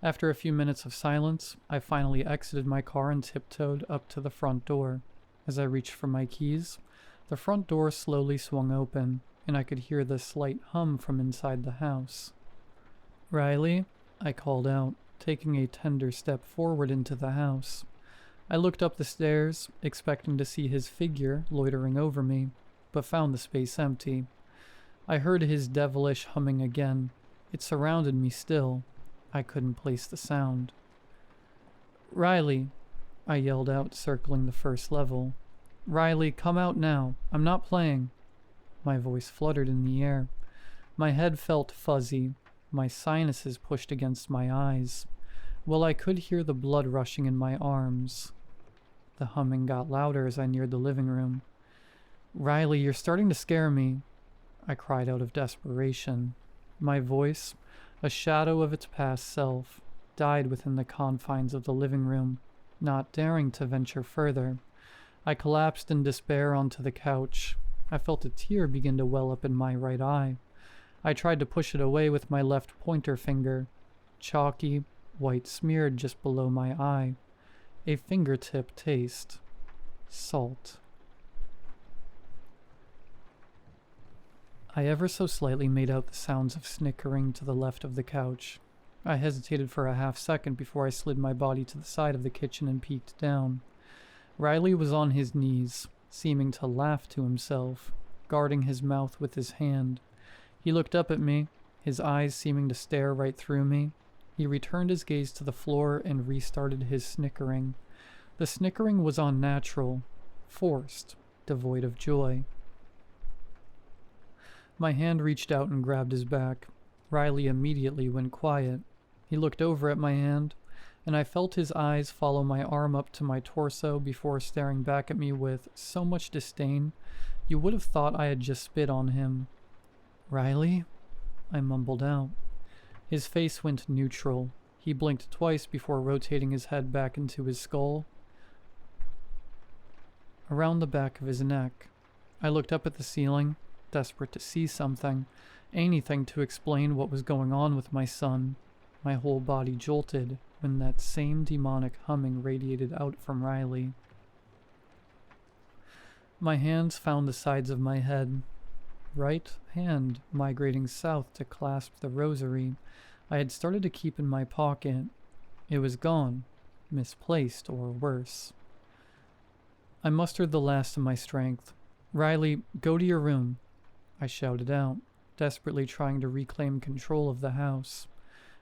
After a few minutes of silence, I finally exited my car and tiptoed up to the front door. As I reached for my keys, the front door slowly swung open, and I could hear the slight hum from inside the house. Riley, I called out, taking a tender step forward into the house. I looked up the stairs, expecting to see his figure loitering over me, but found the space empty. I heard his devilish humming again. It surrounded me still. I couldn't place the sound. Riley, I yelled out, circling the first level. Riley, come out now. I'm not playing. My voice fluttered in the air. My head felt fuzzy. My sinuses pushed against my eyes. Well, I could hear the blood rushing in my arms. The humming got louder as I neared the living room. Riley, you're starting to scare me, I cried out of desperation. My voice, a shadow of its past self, died within the confines of the living room, not daring to venture further. I collapsed in despair onto the couch. I felt a tear begin to well up in my right eye. I tried to push it away with my left pointer finger. Chalky, white smeared just below my eye. A fingertip taste. Salt. I ever so slightly made out the sounds of snickering to the left of the couch. I hesitated for a half second before I slid my body to the side of the kitchen and peeked down. Riley was on his knees, seeming to laugh to himself, guarding his mouth with his hand. He looked up at me, his eyes seeming to stare right through me. He returned his gaze to the floor and restarted his snickering. The snickering was unnatural, forced, devoid of joy. My hand reached out and grabbed his back. Riley immediately went quiet. He looked over at my hand, and I felt his eyes follow my arm up to my torso before staring back at me with so much disdain, you would have thought I had just spit on him. Riley? I mumbled out. His face went neutral. He blinked twice before rotating his head back into his skull, around the back of his neck. I looked up at the ceiling, desperate to see something, anything to explain what was going on with my son. My whole body jolted when that same demonic humming radiated out from Riley. My hands found the sides of my head. Right hand migrating south to clasp the rosary I had started to keep in my pocket. It was gone, misplaced, or worse. I mustered the last of my strength. "Riley, go to your room," I shouted out, desperately trying to reclaim control of the house.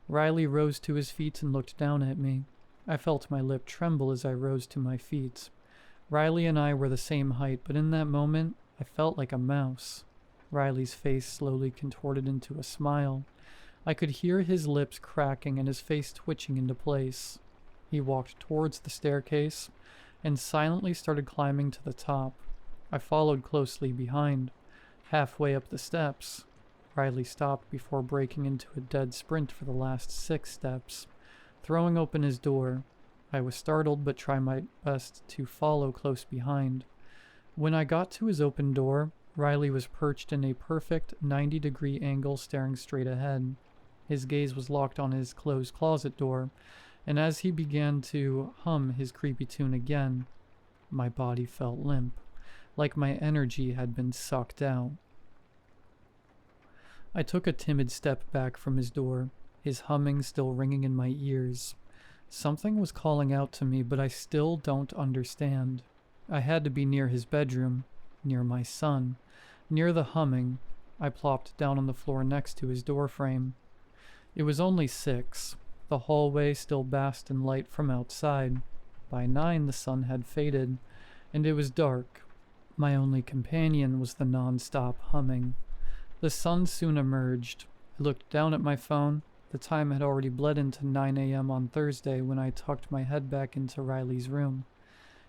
Riley rose to his feet and looked down at me. I felt my lip tremble as I rose to my feet. Riley and I were the same height, but in that moment, I felt like a mouse. Riley's face slowly contorted into a smile. I could hear his lips cracking and his face twitching into place. He walked towards the staircase and silently started climbing to the top. I followed closely behind. Halfway up the steps, Riley stopped before breaking into a dead sprint for the last 6 steps. Throwing open his door, I was startled but tried my best to follow close behind. When I got to his open door, Riley was perched in a perfect 90-degree angle staring straight ahead. His gaze was locked on his closed closet door, and as he began to hum his creepy tune again, my body felt limp, like my energy had been sucked out. I took a timid step back from his door, his humming still ringing in my ears. Something was calling out to me, but I still don't understand. I had to be near his bedroom, near my son, near the humming. I plopped down on the floor next to his doorframe. It was only 6. The hallway still basked in light from outside. By 9, the sun had faded, and it was dark. My only companion was the non-stop humming. The sun soon emerged. I looked down at my phone. The time had already bled into 9 a.m. on Thursday when I tucked my head back into Riley's room.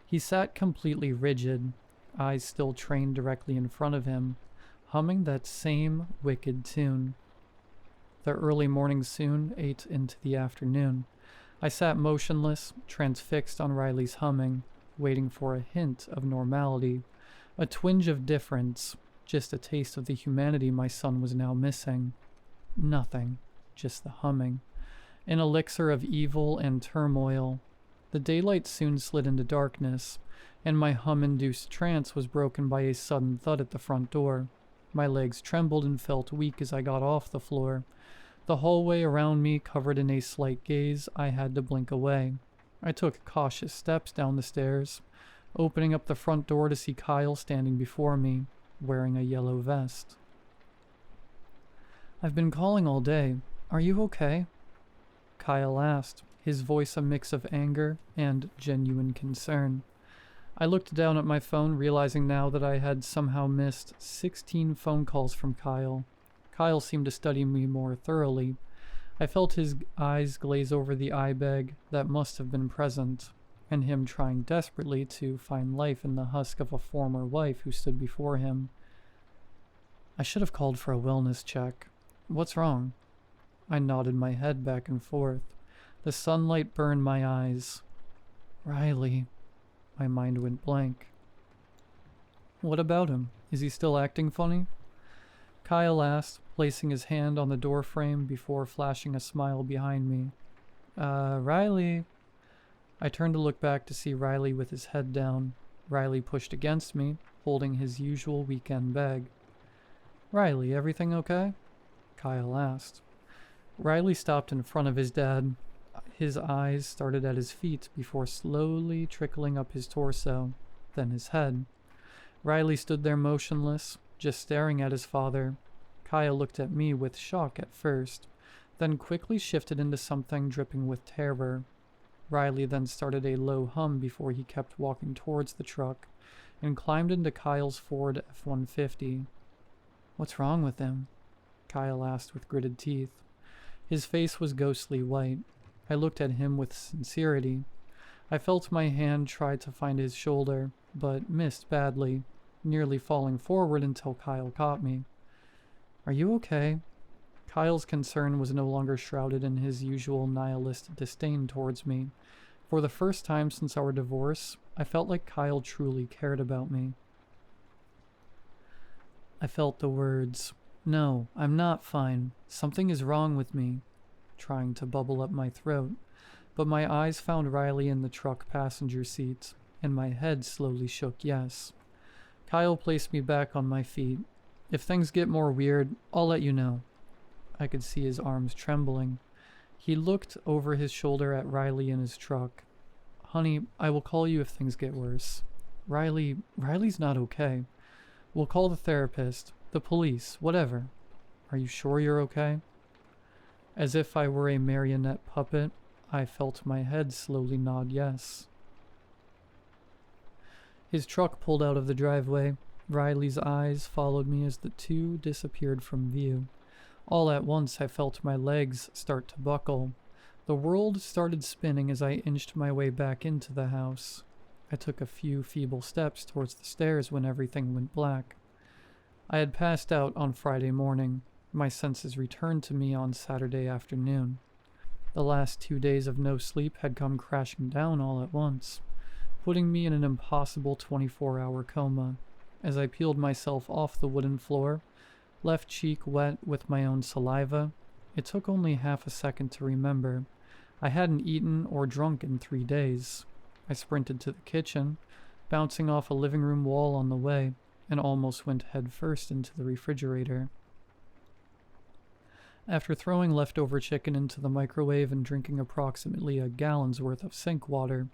He sat completely rigid, eyes still trained directly in front of him, humming that same wicked tune. The early morning soon ate into the afternoon. I sat motionless, transfixed on Riley's humming, waiting for a hint of normality, a twinge of difference, just a taste of the humanity my son was now missing. Nothing, just the humming. An elixir of evil and turmoil. The daylight soon slid into darkness, and my hum-induced trance was broken by a sudden thud at the front door. My legs trembled and felt weak as I got off the floor. The hallway around me covered in a slight gaze. I had to blink away. I took cautious steps down the stairs, opening up the front door to see Kyle standing before me, wearing a yellow vest. "I've been calling all day. Are you okay?" Kyle asked, his voice a mix of anger and genuine concern. I looked down at my phone, realizing now that I had somehow missed 16 phone calls from Kyle. Kyle seemed to study me more thoroughly. I felt his eyes glaze over the eye bag that must have been present, and him trying desperately to find life in the husk of a former wife who stood before him. "I should have called for a wellness check. What's wrong?" I nodded my head back and forth. The sunlight burned my eyes. "Riley." My mind went blank. "What about him? Is he still acting funny?" Kyle asked, placing his hand on the doorframe before flashing a smile behind me. Riley." I turned to look back to see Riley with his head down. Riley pushed against me, holding his usual weekend bag. "Riley, everything okay?" Kyle asked. Riley stopped in front of his dad. His eyes started at his feet before slowly trickling up his torso, then his head. Riley stood there motionless, just staring at his father. Kyle looked at me with shock at first, then quickly shifted into something dripping with terror. Riley then started a low hum before he kept walking towards the truck and climbed into Kyle's Ford F-150. "What's wrong with him?" Kyle asked with gritted teeth. His face was ghostly white. I looked at him with sincerity. I felt my hand try to find his shoulder, but missed badly, nearly falling forward until Kyle caught me. "Are you okay?" Kyle's concern was no longer shrouded in his usual nihilist disdain towards me. For the first time since our divorce, I felt like Kyle truly cared about me. I felt the words, "No, I'm not fine. Something is wrong with me," trying to bubble up my throat, but my eyes found Riley in the truck passenger seat, and my head slowly shook yes. Kyle placed me back on my feet. If things get more weird, I'll let you know. I could see his arms trembling. He looked over his shoulder at Riley in his truck. Honey, I will call you if things get worse. Riley's not okay. We'll call the therapist, the police, whatever. Are you sure you're okay? As if I were a marionette puppet, I felt my head slowly nod yes. His truck pulled out of the driveway. Riley's eyes followed me as the two disappeared from view. All at once I felt my legs start to buckle. The world started spinning as I inched my way back into the house. I took a few feeble steps towards the stairs when everything went black. I had passed out on Friday morning. My senses returned to me on Saturday afternoon. The last 2 days of no sleep had come crashing down all at once, putting me in an impossible 24-hour coma. As I peeled myself off the wooden floor, left cheek wet with my own saliva, it took only half a second to remember. I hadn't eaten or drunk in 3 days. I sprinted to the kitchen, bouncing off a living room wall on the way, and almost went headfirst into the refrigerator. After throwing leftover chicken into the microwave and drinking approximately a gallon's worth of sink water,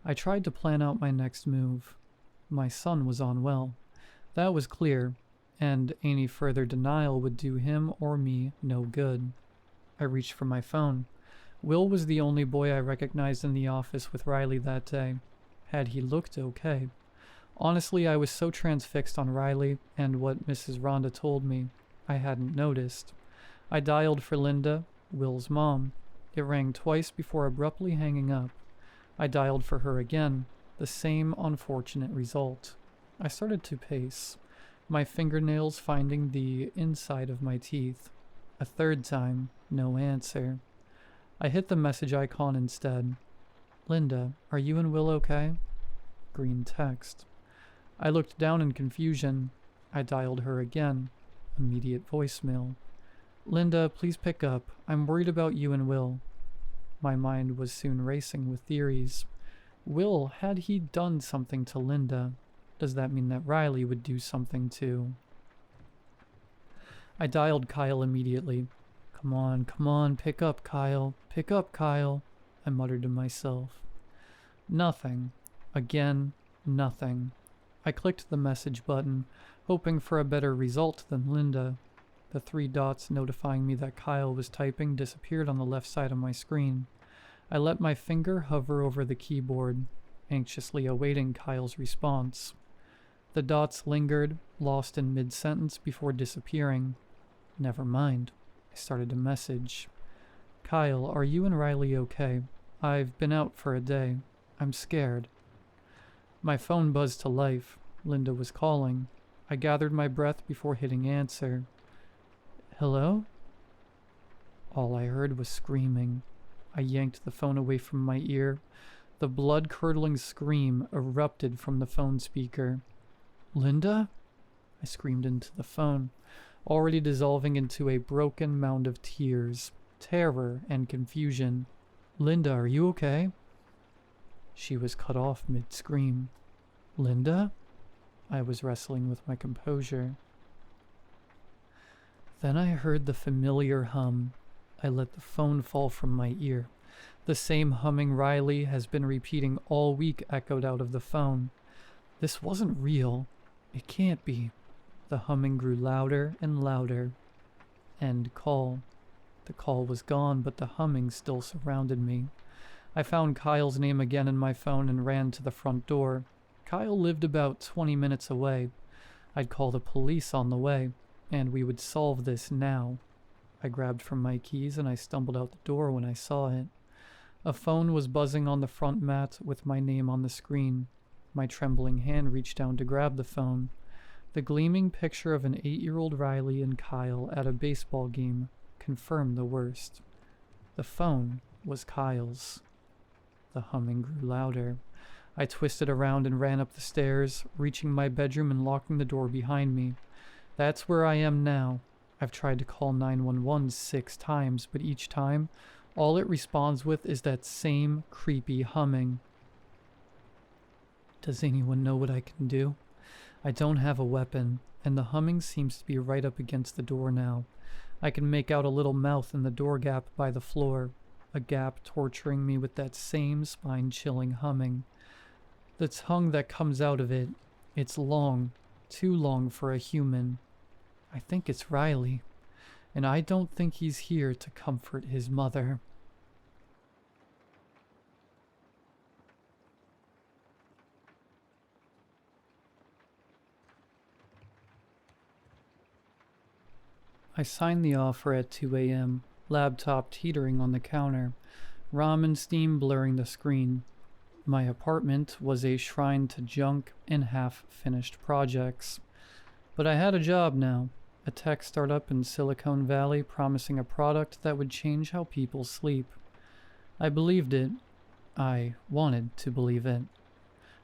I tried to plan out my next move. My son was unwell. That was clear, and any further denial would do him or me no good. I reached for my phone. Will was the only boy I recognized in the office with Riley that day. Had he looked okay? Honestly, I was so transfixed on Riley and what Mrs. Rhonda told me, I hadn't noticed. I dialed for Linda, Will's mom. It rang twice before abruptly hanging up. I dialed for her again, the same unfortunate result. I started to pace, my fingernails finding the inside of my teeth. A third time, no answer. I hit the message icon instead. Linda, are you and Will okay? Green text. I looked down in confusion. I dialed her again. Immediate voicemail. Linda, please pick up. I'm worried about you and Will. My mind was soon racing with theories. Will, had he done something to Linda? Does that mean that Riley would do something too? I dialed Kyle immediately. Come on, pick up, Kyle. Pick up, Kyle, I muttered to myself. Nothing. Again, nothing. I clicked the message button, hoping for a better result than Linda. The 3 dots notifying me that Kyle was typing disappeared on the left side of my screen. I let my finger hover over the keyboard, anxiously awaiting Kyle's response. The dots lingered, lost in mid-sentence before disappearing. Never mind. I started to message. Kyle, are you and Riley okay? I've been out for a day. I'm scared. My phone buzzed to life. Linda was calling. I gathered my breath before hitting answer. Hello? All I heard was screaming. I yanked the phone away from my ear. The blood-curdling scream erupted from the phone speaker. Linda? I screamed into the phone, already dissolving into a broken mound of tears, terror, and confusion. Linda, are you okay? She was cut off mid-scream. Linda? I was wrestling with my composure. Then I heard the familiar hum. I let the phone fall from my ear. The same humming Riley has been repeating all week echoed out of the phone. This wasn't real. It can't be. The humming grew louder and louder. End call. The call was gone, but the humming still surrounded me. I found Kyle's name again in my phone and ran to the front door. Kyle lived about 20 minutes away. I'd call the police on the way, and we would solve this now. I grabbed from my keys and I stumbled out the door when I saw it. A phone was buzzing on the front mat with my name on the screen. My trembling hand reached down to grab the phone. The gleaming picture of an 8-year-old Riley and Kyle at a baseball game confirmed the worst. The phone was Kyle's. The humming grew louder. I twisted around and ran up the stairs, reaching my bedroom and locking the door behind me. That's where I am now. I've tried to call 911 6 times, but each time, all it responds with is that same creepy humming. Does anyone know what I can do? I don't have a weapon, and the humming seems to be right up against the door now. I can make out a little mouth in the door gap by the floor, a gap torturing me with that same spine-chilling humming. The tongue that comes out of it, it's long, too long for a human. I think it's Riley, and I don't think he's here to comfort his mother. I signed the offer at 2 a.m., laptop teetering on the counter, ramen steam blurring the screen. My apartment was a shrine to junk and half-finished projects. But I had a job now, a tech startup in Silicon Valley promising a product that would change how people sleep. I believed it. I wanted to believe it.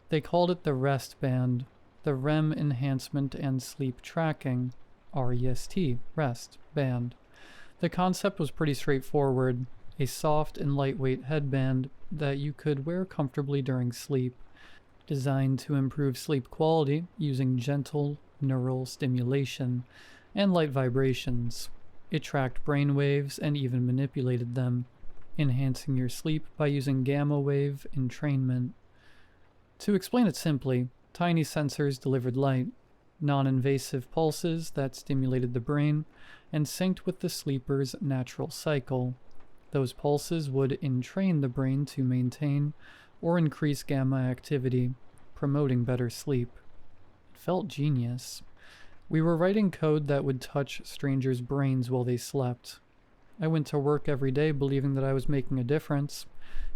They called it the Rest Band, the REM Enhancement and Sleep Tracking, REST, Rest Band. The concept was pretty straightforward, a soft and lightweight headband that you could wear comfortably during sleep, designed to improve sleep quality using gentle neural stimulation and light vibrations. It tracked brain waves and even manipulated them, enhancing your sleep by using gamma wave entrainment. To explain it simply, tiny sensors delivered light, non-invasive pulses that stimulated the brain and synced with the sleeper's natural cycle. Those pulses would entrain the brain to maintain or increase gamma activity, promoting better sleep. It felt genius. We were writing code that would touch strangers' brains while they slept. I went to work every day believing that I was making a difference.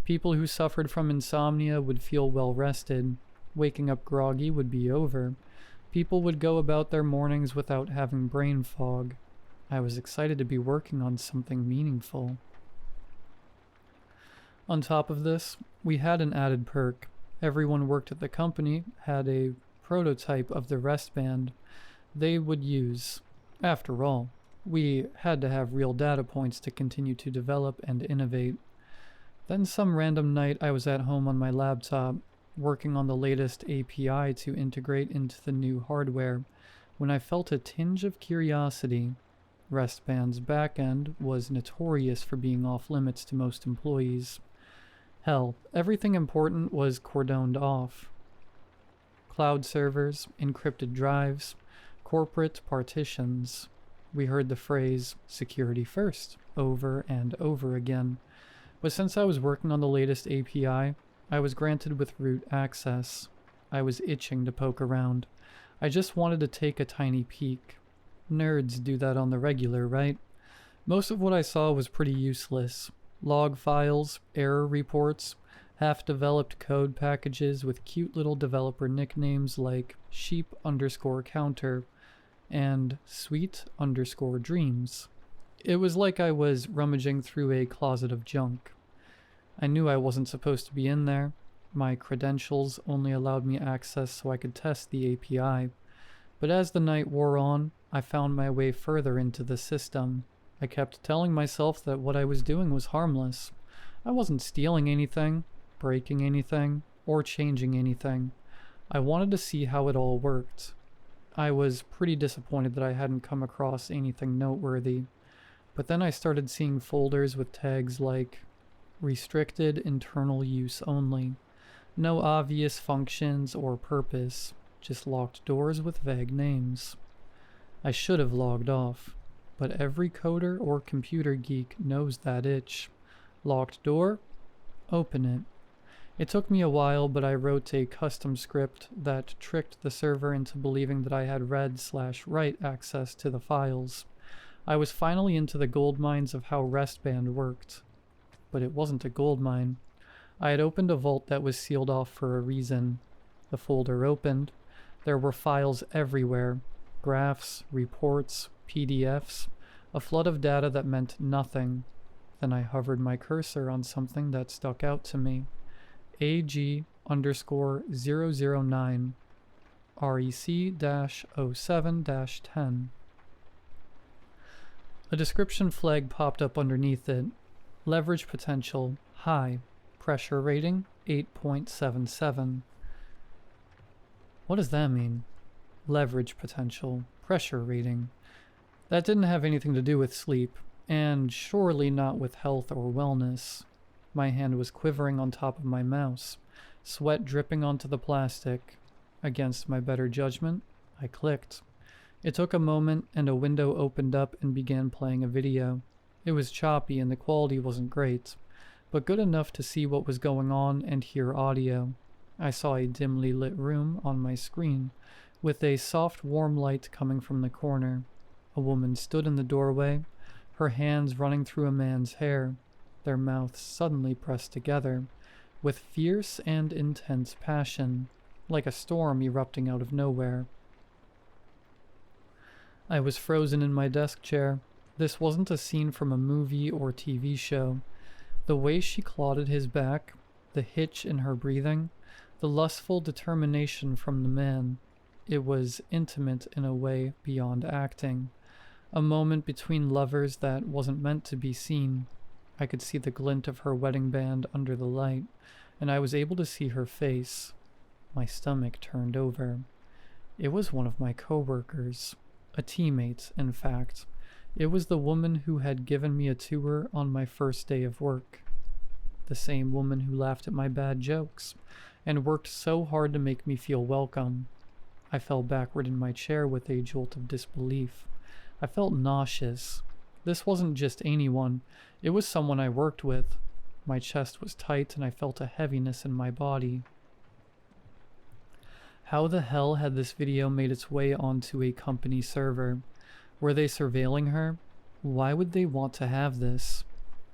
People who suffered from insomnia would feel well rested. Waking up groggy would be over. People would go about their mornings without having brain fog. I was excited to be working on something meaningful. On top of this, we had an added perk. Everyone worked at the company had a prototype of the Rest Band they would use. After all, we had to have real data points to continue to develop and innovate. Then some random night I was at home on my laptop, working on the latest API to integrate into the new hardware, when I felt a tinge of curiosity. Rest Band's backend was notorious for being off limits to most employees. Hell, everything important was cordoned off. Cloud servers, encrypted drives, corporate partitions. We heard the phrase, security first, over and over again. But since I was working on the latest API, I was granted with root access. I was itching to poke around. I just wanted to take a tiny peek. Nerds do that on the regular, right? Most of what I saw was pretty useless. Log files, error reports, half-developed code packages with cute little developer nicknames like sheep_counter and sweet_dreams. It was like I was rummaging through a closet of junk. I knew I wasn't supposed to be in there. My credentials only allowed me access so I could test the API. But as the night wore on, I found my way further into the system. I kept telling myself that what I was doing was harmless. I wasn't stealing anything, breaking anything, or changing anything. I wanted to see how it all worked. I was pretty disappointed that I hadn't come across anything noteworthy. But then I started seeing folders with tags like restricted internal use only. No obvious functions or purpose, just locked doors with vague names. I should have logged off, but every coder or computer geek knows that itch. Locked door? Open it. It took me a while, but I wrote a custom script that tricked the server into believing that I had read/write access to the files. I was finally into the gold mines of how Rest Band worked. But it wasn't a gold mine. I had opened a vault that was sealed off for a reason. The folder opened. There were files everywhere. Graphs, reports, PDFs, a flood of data that meant nothing. Then I hovered my cursor on something that stuck out to me. AG_009 REC-07-10. A description flag popped up underneath it. Leverage potential, high. Pressure rating, 8.77. What does that mean? leverage potential, pressure rating. That didn't have anything to do with sleep, and surely not with health or wellness. My hand was quivering on top of my mouse, sweat dripping onto the plastic. Against my better judgment, I clicked. It took a moment, and a window opened up and began playing a video. It was choppy and the quality wasn't great, but good enough to see what was going on and hear audio. I saw a dimly lit room on my screen, with a soft warm light coming from the corner. A woman stood in the doorway, her hands running through a man's hair, their mouths suddenly pressed together, with fierce and intense passion, like a storm erupting out of nowhere. I was frozen in my desk chair. This wasn't a scene from a movie or TV show. The way she clawed at his back, the hitch in her breathing, the lustful determination from the man. It was intimate in a way beyond acting. A moment between lovers that wasn't meant to be seen. I could see the glint of her wedding band under the light, and I was able to see her face. My stomach turned over. It was one of my coworkers. A teammate, in fact. It was the woman who had given me a tour on my first day of work. The same woman who laughed at my bad jokes, and worked so hard to make me feel welcome. I fell backward in my chair with a jolt of disbelief. I felt nauseous. This wasn't just anyone. It was someone I worked with. My chest was tight and I felt a heaviness in my body. How the hell had this video made its way onto a company server? Were they surveilling her? Why would they want to have this?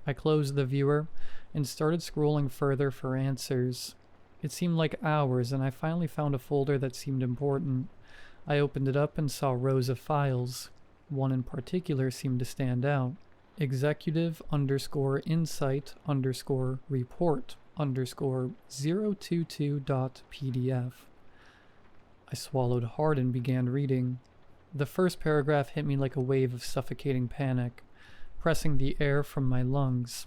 I closed the viewer and started scrolling further for answers. It seemed like hours, and I finally found a folder that seemed important. I opened it up and saw rows of files. One in particular seemed to stand out. executive_insight_report_022.pdf. I swallowed hard and began reading. The first paragraph hit me like a wave of suffocating panic, pressing the air from my lungs.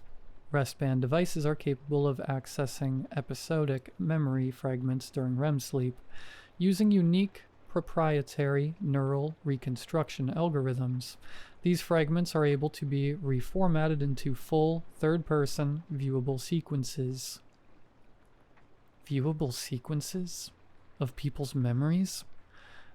Rest-band devices are capable of accessing episodic memory fragments during REM sleep, using unique proprietary neural reconstruction algorithms. These fragments are able to be reformatted into full, third-person, viewable sequences. Viewable sequences? Of people's memories?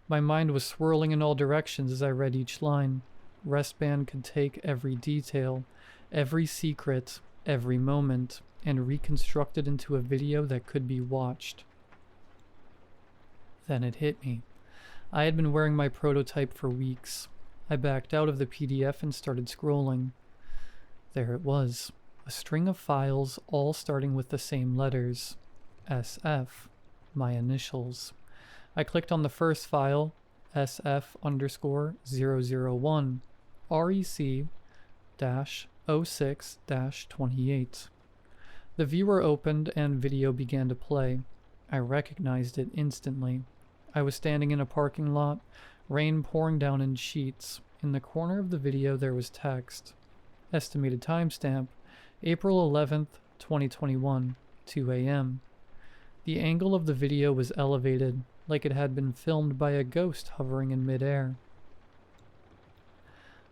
My mind was swirling in all directions as I read each line. Restband could take every detail, every secret, every moment, and reconstruct it into a video that could be watched. Then it hit me. I had been wearing my prototype for weeks. I backed out of the PDF and started scrolling. There it was, a string of files all starting with the same letters. SF, my initials. I clicked on the first file, SF_001, REC-06-28. The viewer opened and video began to play. I recognized it instantly. I was standing in a parking lot, rain pouring down in sheets. In the corner of the video there was text. Estimated timestamp, April 11th, 2021, 2 a.m. The angle of the video was elevated, like it had been filmed by a ghost hovering in midair.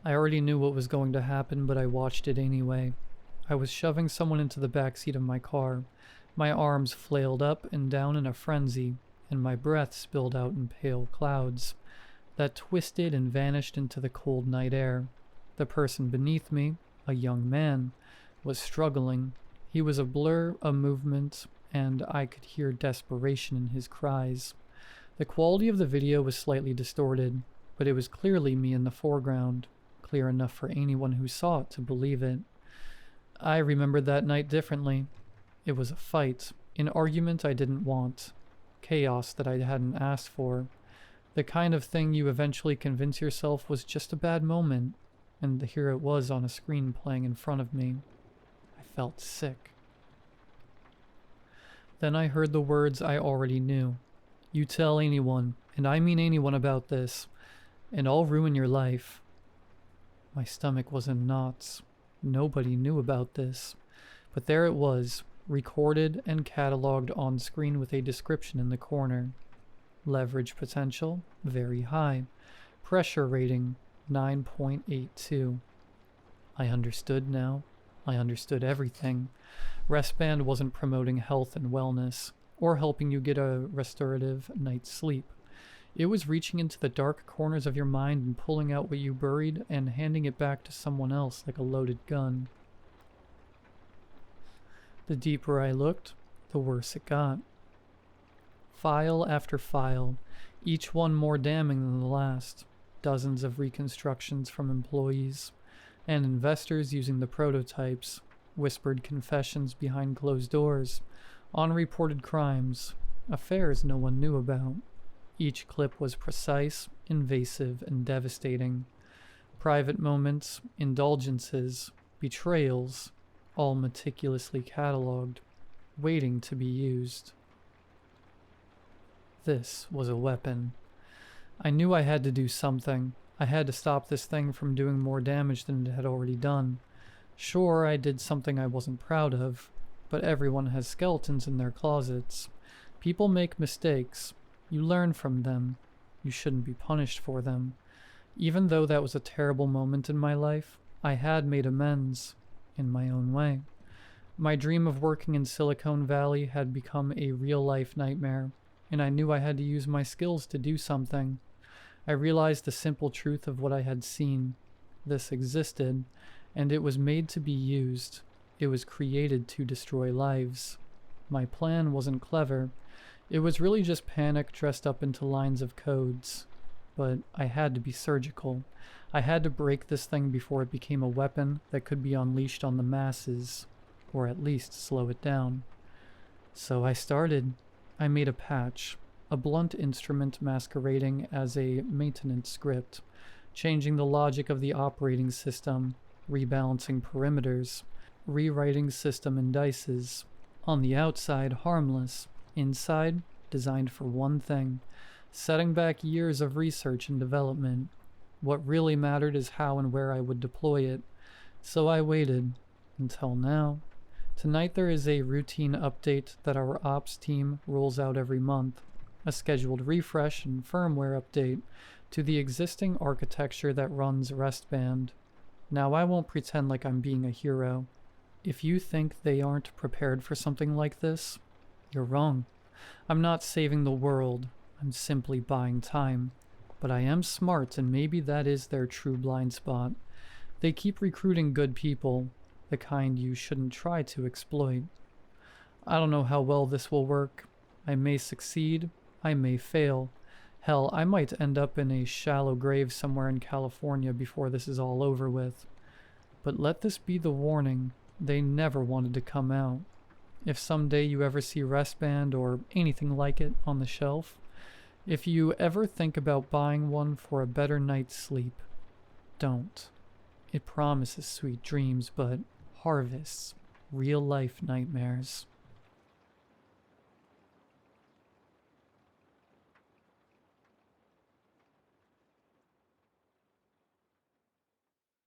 I already knew what was going to happen, but I watched it anyway. I was shoving someone into the backseat of my car. My arms flailed up and down in a frenzy, and my breath spilled out in pale clouds that twisted and vanished into the cold night air. The person beneath me, a young man, was struggling. He was a blur, a movement, and I could hear desperation in his cries. The quality of the video was slightly distorted, but it was clearly me in the foreground, clear enough for anyone who saw it to believe it. I remembered that night differently. It was a fight, an argument I didn't want, chaos that I hadn't asked for, the kind of thing you eventually convince yourself was just a bad moment, and here it was on a screen playing in front of me. I felt sick. Then I heard the words I already knew. You tell anyone, and I mean anyone, about this, and I'll ruin your life. My stomach was in knots. Nobody knew about this. But there it was, recorded and cataloged on screen with a description in the corner. Leverage potential, very high. Pressure rating, 9.82. I understood now. I understood everything. Rest Band wasn't promoting health and wellness, or helping you get a restorative night's sleep. It was reaching into the dark corners of your mind and pulling out what you buried and handing it back to someone else like a loaded gun. The deeper I looked, the worse it got. File after file, each one more damning than the last. Dozens of reconstructions from employees and investors using the prototypes, whispered confessions behind closed doors, unreported crimes, affairs no one knew about. Each clip was precise, invasive, and devastating. Private moments, indulgences, betrayals, all meticulously catalogued, waiting to be used. This was a weapon. I knew I had to do something. I had to stop this thing from doing more damage than it had already done. Sure, I did something I wasn't proud of, but everyone has skeletons in their closets. People make mistakes. You learn from them. You shouldn't be punished for them. Even though that was a terrible moment in my life, I had made amends, in my own way. My dream of working in Silicon Valley had become a real-life nightmare, and I knew I had to use my skills to do something. I realized the simple truth of what I had seen. This existed, and it was made to be used. It was created to destroy lives. My plan wasn't clever. It was really just panic dressed up into lines of codes. But I had to be surgical. I had to break this thing before it became a weapon that could be unleashed on the masses, or at least slow it down. So I started. I made a patch, a blunt instrument masquerading as a maintenance script, changing the logic of the operating system, rebalancing perimeters, rewriting system indices. On the outside, harmless. Inside, designed for one thing, setting back years of research and development. What really mattered is how and where I would deploy it. So I waited, until now. Tonight there is a routine update that our ops team rolls out every month, a scheduled refresh and firmware update to the existing architecture that runs Rest Band. Now I won't pretend like I'm being a hero. If you think they aren't prepared for something like this, you're wrong. I'm not saving the world, I'm simply buying time. But I am smart, and maybe that is their true blind spot. They keep recruiting good people, the kind you shouldn't try to exploit. I don't know how well this will work. I may succeed, I may fail. Hell, I might end up in a shallow grave somewhere in California before this is all over with. But let this be the warning. They never wanted to come out. If someday you ever see Rest Band or anything like it on the shelf, if you ever think about buying one for a better night's sleep, don't. It promises sweet dreams, but harvests real-life nightmares.